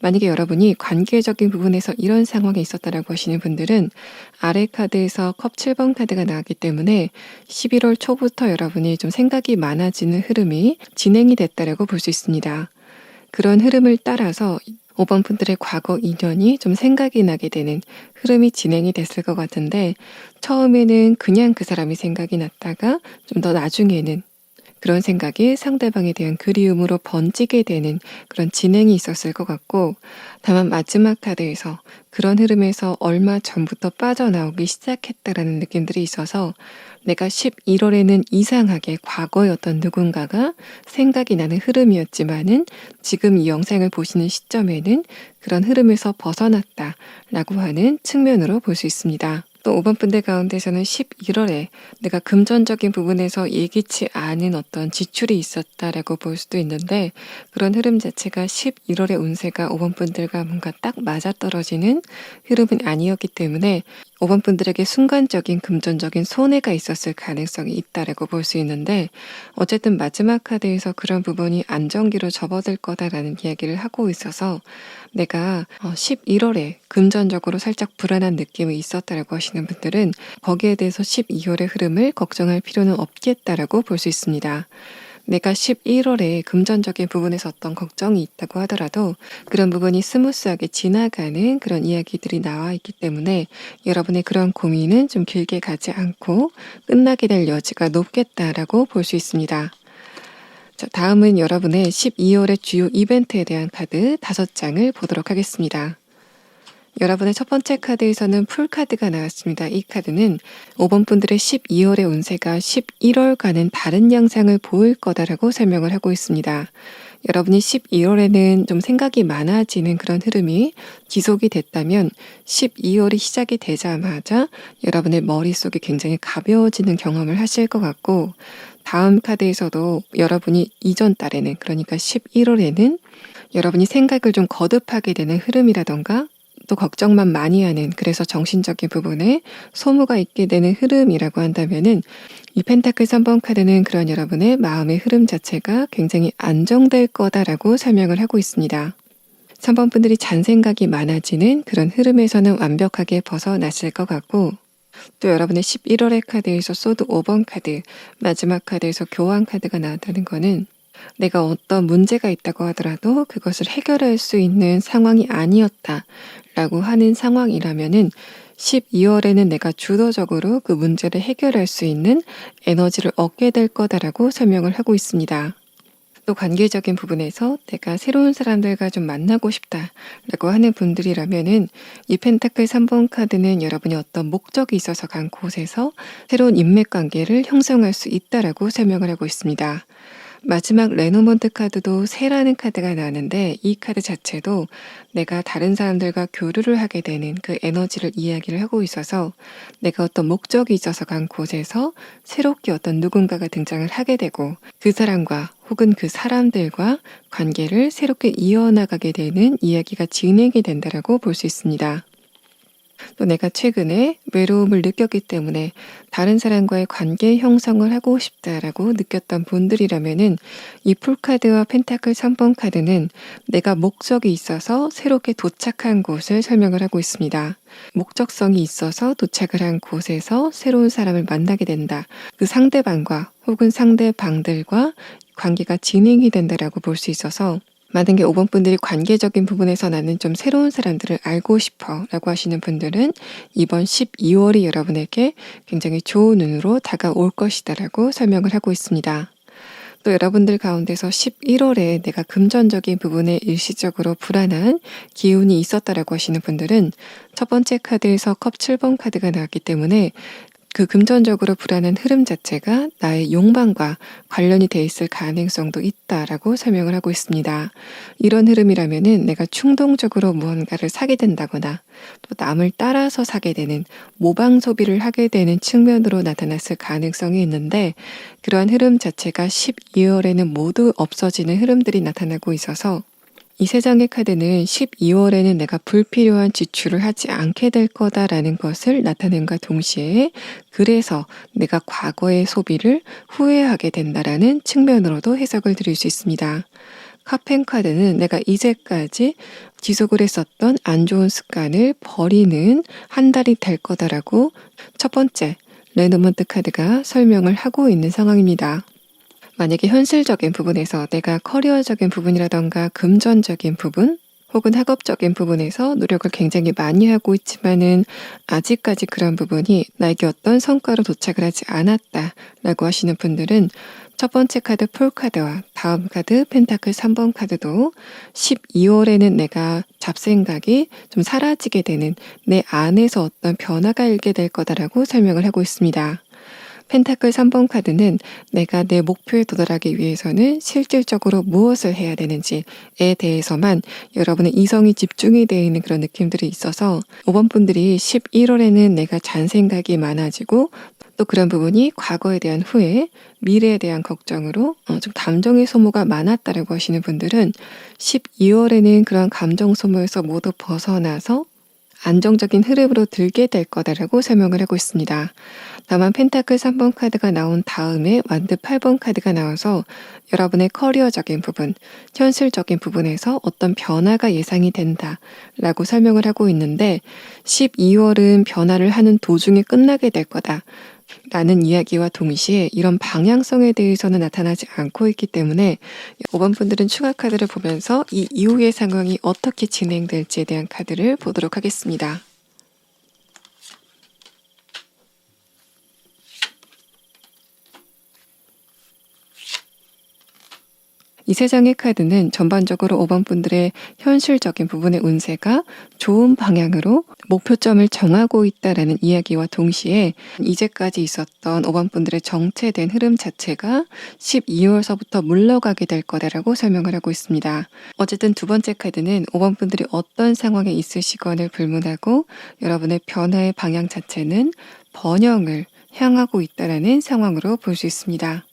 만약에 여러분이 관계적인 부분에서 이런 상황이 있었다라고 하시는 분들은 아래 카드에서 컵 7번 카드가 나왔기 때문에 11월 초부터 여러분이 좀 생각이 많아지는 흐름이 진행이 됐다라고 볼 수 있습니다. 그런 흐름을 따라서 5번 분들의 과거 인연이 좀 생각이 나게 되는 흐름이 진행이 됐을 것 같은데, 처음에는 그냥 그 사람이 생각이 났다가 좀 더 나중에는 그런 생각이 상대방에 대한 그리움으로 번지게 되는 그런 진행이 있었을 것 같고, 다만 마지막 카드에서 그런 흐름에서 얼마 전부터 빠져나오기 시작했다라는 느낌들이 있어서 내가 11월에는 이상하게 과거의 어떤 누군가가 생각이 나는 흐름이었지만은 지금 이 영상을 보시는 시점에는 그런 흐름에서 벗어났다라고 하는 측면으로 볼 수 있습니다. 또 5번 분들 가운데서는 11월에 내가 금전적인 부분에서 예기치 않은 어떤 지출이 있었다라고 볼 수도 있는데, 그런 흐름 자체가 11월의 운세가 5번 분들과 뭔가 딱 맞아떨어지는 흐름은 아니었기 때문에 5번 분들에게 순간적인 금전적인 손해가 있었을 가능성이 있다라고 볼 수 있는데, 어쨌든 마지막 카드에서 그런 부분이 안정기로 접어들 거다라는 이야기를 하고 있어서 내가 11월에 금전적으로 살짝 불안한 느낌이 있었다라고 하시는 분들은 거기에 대해서 12월의 흐름을 걱정할 필요는 없겠다라고 볼 수 있습니다. 내가 11월에 금전적인 부분에서 어떤 걱정이 있다고 하더라도 그런 부분이 스무스하게 지나가는 그런 이야기들이 나와 있기 때문에 여러분의 그런 고민은 좀 길게 가지 않고 끝나게 될 여지가 높겠다라고 볼 수 있습니다. 자, 다음은 여러분의 12월의 주요 이벤트에 대한 카드 5장을 보도록 하겠습니다. 여러분의 첫 번째 카드에서는 풀카드가 나왔습니다. 이 카드는 5번 분들의 12월의 운세가 11월과는 다른 양상을 보일 거다라고 설명을 하고 있습니다. 여러분이 12월에는 좀 생각이 많아지는 그런 흐름이 지속이 됐다면 12월이 시작이 되자마자 여러분의 머릿속이 굉장히 가벼워지는 경험을 하실 것 같고, 다음 카드에서도 여러분이 이전 달에는, 그러니까 11월에는 여러분이 생각을 좀 거듭하게 되는 흐름이라던가 또 걱정만 많이 하는, 그래서 정신적인 부분에 소모가 있게 되는 흐름이라고 한다면은 이 펜타클 3번 카드는 그런 여러분의 마음의 흐름 자체가 굉장히 안정될 거다라고 설명을 하고 있습니다. 3번 분들이 잔생각이 많아지는 그런 흐름에서는 완벽하게 벗어났을 것 같고, 또 여러분의 11월의 카드에서 소드 5번 카드, 마지막 카드에서 교환 카드가 나왔다는 거는 내가 어떤 문제가 있다고 하더라도 그것을 해결할 수 있는 상황이 아니었다라고 하는 상황이라면은 12월에는 내가 주도적으로 그 문제를 해결할 수 있는 에너지를 얻게 될 거다라고 설명을 하고 있습니다. 또 관계적인 부분에서 내가 새로운 사람들과 좀 만나고 싶다라고 하는 분들이라면은 이 펜타클 3번 카드는 여러분이 어떤 목적이 있어서 간 곳에서 새로운 인맥 관계를 형성할 수 있다라고 설명을 하고 있습니다. 마지막 레노먼트 카드도 새라는 카드가 나왔는데, 이 카드 자체도 내가 다른 사람들과 교류를 하게 되는 그 에너지를 이야기를 하고 있어서 내가 어떤 목적이 있어서 간 곳에서 새롭게 어떤 누군가가 등장을 하게 되고 그 사람과 혹은 그 사람들과 관계를 새롭게 이어나가게 되는 이야기가 진행이 된다라고 볼 수 있습니다. 또 내가 최근에 외로움을 느꼈기 때문에 다른 사람과의 관계 형성을 하고 싶다라고 느꼈던 분들이라면은 이 풀카드와 펜타클 3번 카드는 내가 목적이 있어서 새롭게 도착한 곳을 설명을 하고 있습니다. 목적성이 있어서 도착을 한 곳에서 새로운 사람을 만나게 된다. 그 상대방과 혹은 상대방들과 관계가 진행이 된다라고 볼 수 있어서 많은 게 5번 분들이 관계적인 부분에서 나는 좀 새로운 사람들을 알고 싶어 라고 하시는 분들은 이번 12월이 여러분에게 굉장히 좋은 운으로 다가올 것이다 라고 설명을 하고 있습니다. 또 여러분들 가운데서 11월에 내가 금전적인 부분에 일시적으로 불안한 기운이 있었다라고 하시는 분들은 첫 번째 카드에서 컵 7번 카드가 나왔기 때문에 그 금전적으로 불안한 흐름 자체가 나의 욕망과 관련이 돼 있을 가능성도 있다라고 설명을 하고 있습니다. 이런 흐름이라면은 내가 충동적으로 무언가를 사게 된다거나 또 남을 따라서 사게 되는 모방 소비를 하게 되는 측면으로 나타났을 가능성이 있는데, 그러한 흐름 자체가 12월에는 모두 없어지는 흐름들이 나타나고 있어서 이 세 장의 카드는 12월에는 내가 불필요한 지출을 하지 않게 될 거다라는 것을 나타낸과 동시에 그래서 내가 과거의 소비를 후회하게 된다라는 측면으로도 해석을 드릴 수 있습니다. 카펜 카드는 내가 이제까지 지속을 했었던 안 좋은 습관을 버리는 한 달이 될 거다라고 첫 번째 레노먼트 카드가 설명을 하고 있는 상황입니다. 만약에 현실적인 부분에서 내가 커리어적인 부분이라던가 금전적인 부분 혹은 학업적인 부분에서 노력을 굉장히 많이 하고 있지만은 아직까지 그런 부분이 나에게 어떤 성과로 도착을 하지 않았다라고 하시는 분들은 첫 번째 카드 폴 카드와 다음 카드 펜타클 3번 카드도 12월에는 내가 잡생각이 좀 사라지게 되는 내 안에서 어떤 변화가 일게 될 거다라고 설명을 하고 있습니다. 펜타클 3번 카드는 내가 내 목표에 도달하기 위해서는 실질적으로 무엇을 해야 되는지에 대해서만 여러분의 이성이 집중이 되어 있는 그런 느낌들이 있어서 5번 분들이 11월에는 내가 잔생각이 많아지고 또 그런 부분이 과거에 대한 후회, 미래에 대한 걱정으로 좀 감정의 소모가 많았다라고 하시는 분들은 12월에는 그런 감정 소모에서 모두 벗어나서 안정적인 흐름으로 들게 될 거다라고 설명을 하고 있습니다. 다만 펜타클 3번 카드가 나온 다음에 완드 8번 카드가 나와서 여러분의 커리어적인 부분, 현실적인 부분에서 어떤 변화가 예상이 된다라고 설명을 하고 있는데 12월은 변화를 하는 도중에 끝나게 될 거다. 라는 이야기와 동시에 이런 방향성에 대해서는 나타나지 않고 있기 때문에 5번 분들은 추가 카드를 보면서 이 이후의 상황이 어떻게 진행될지에 대한 카드를 보도록 하겠습니다. 이 세 장의 카드는 전반적으로 5번 분들의 현실적인 부분의 운세가 좋은 방향으로 목표점을 정하고 있다라는 이야기와 동시에 이제까지 있었던 5번 분들의 정체된 흐름 자체가 12월서부터 물러가게 될 거다라고 설명을 하고 있습니다. 어쨌든 두 번째 카드는 5번 분들이 어떤 상황에 있으시건을 불문하고 여러분의 변화의 방향 자체는 번영을 향하고 있다라는 상황으로 볼 수 있습니다.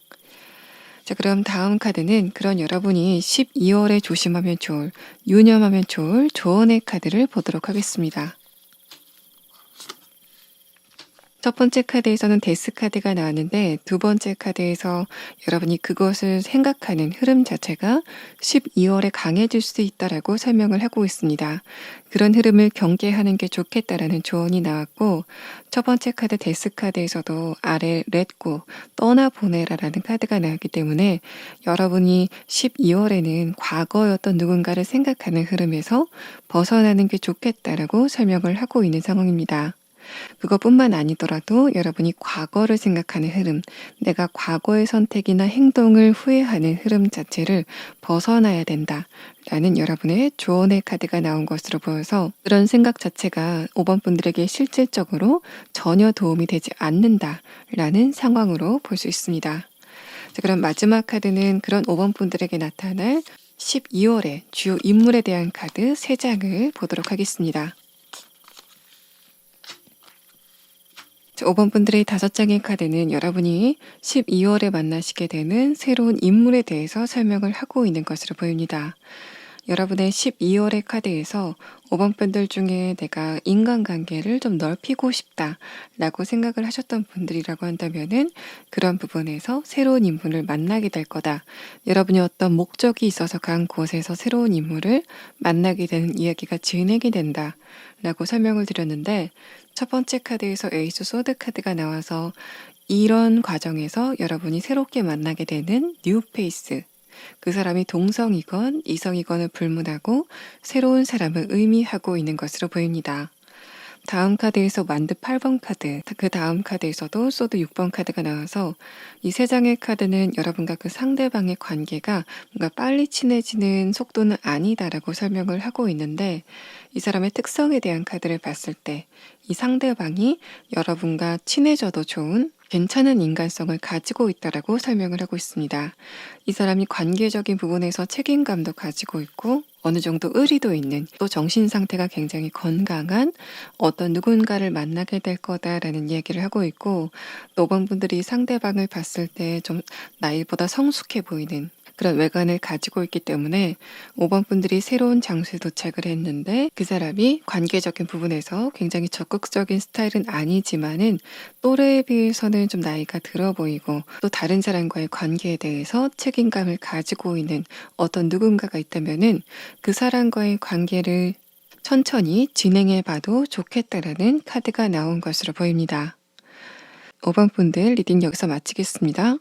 자, 그럼 다음 카드는 그런 여러분이 12월에 조심하면 좋을, 유념하면 좋을 조언의 카드를 보도록 하겠습니다. 첫 번째 카드에서는 데스 카드가 나왔는데 두 번째 카드에서 여러분이 그것을 생각하는 흐름 자체가 12월에 강해질 수 있다라고 설명을 하고 있습니다. 그런 흐름을 경계하는 게 좋겠다라는 조언이 나왔고 첫 번째 카드 데스 카드에서도 아래 렛고 떠나보내라라는 카드가 나왔기 때문에 여러분이 12월에는 과거였던 누군가를 생각하는 흐름에서 벗어나는 게 좋겠다라고 설명을 하고 있는 상황입니다. 그것뿐만 아니더라도 여러분이 과거를 생각하는 흐름, 내가 과거의 선택이나 행동을 후회하는 흐름 자체를 벗어나야 된다라는 여러분의 조언의 카드가 나온 것으로 보여서 그런 생각 자체가 5번 분들에게 실질적으로 전혀 도움이 되지 않는다라는 상황으로 볼 수 있습니다. 자, 그럼 마지막 카드는 그런 5번 분들에게 나타날 12월의 주요 인물에 대한 카드 3장을 보도록 하겠습니다. 5번 분들의 5장의 카드는 여러분이 12월에 만나시게 되는 새로운 인물에 대해서 설명을 하고 있는 것으로 보입니다. 여러분의 12월의 카드에서 5번 분들 중에 내가 인간관계를 좀 넓히고 싶다라고 생각을 하셨던 분들이라고 한다면은 그런 부분에서 새로운 인물을 만나게 될 거다. 여러분이 어떤 목적이 있어서 간 곳에서 새로운 인물을 만나게 되는 이야기가 진행이 된다. 라고 설명을 드렸는데 첫 번째 카드에서 에이스 소드 카드가 나와서 이런 과정에서 여러분이 새롭게 만나게 되는 뉴 페이스, 그 사람이 동성이건 이성이건을 불문하고 새로운 사람을 의미하고 있는 것으로 보입니다. 다음 카드에서 완드 8번 카드, 그 다음 카드에서도 소드 6번 카드가 나와서 이 3장의 카드는 여러분과 그 상대방의 관계가 뭔가 빨리 친해지는 속도는 아니다라고 설명을 하고 있는데 이 사람의 특성에 대한 카드를 봤을 때 이 상대방이 여러분과 친해져도 좋은 괜찮은 인간성을 가지고 있다라고 설명을 하고 있습니다. 이 사람이 관계적인 부분에서 책임감도 가지고 있고 어느 정도 의리도 있는 또 정신 상태가 굉장히 건강한 어떤 누군가를 만나게 될 거다라는 이야기를 하고 있고 5번 분들이 상대방을 봤을 때 좀 나이보다 성숙해 보이는 그런 외관을 가지고 있기 때문에 5번 분들이 새로운 장소에 도착을 했는데 그 사람이 관계적인 부분에서 굉장히 적극적인 스타일은 아니지만은 또래에 비해서는 좀 나이가 들어 보이고 또 다른 사람과의 관계에 대해서 책임감을 가지고 있는 어떤 누군가가 있다면은 그 사람과의 관계를 천천히 진행해 봐도 좋겠다라는 카드가 나온 것으로 보입니다. 5번 분들 리딩 여기서 마치겠습니다.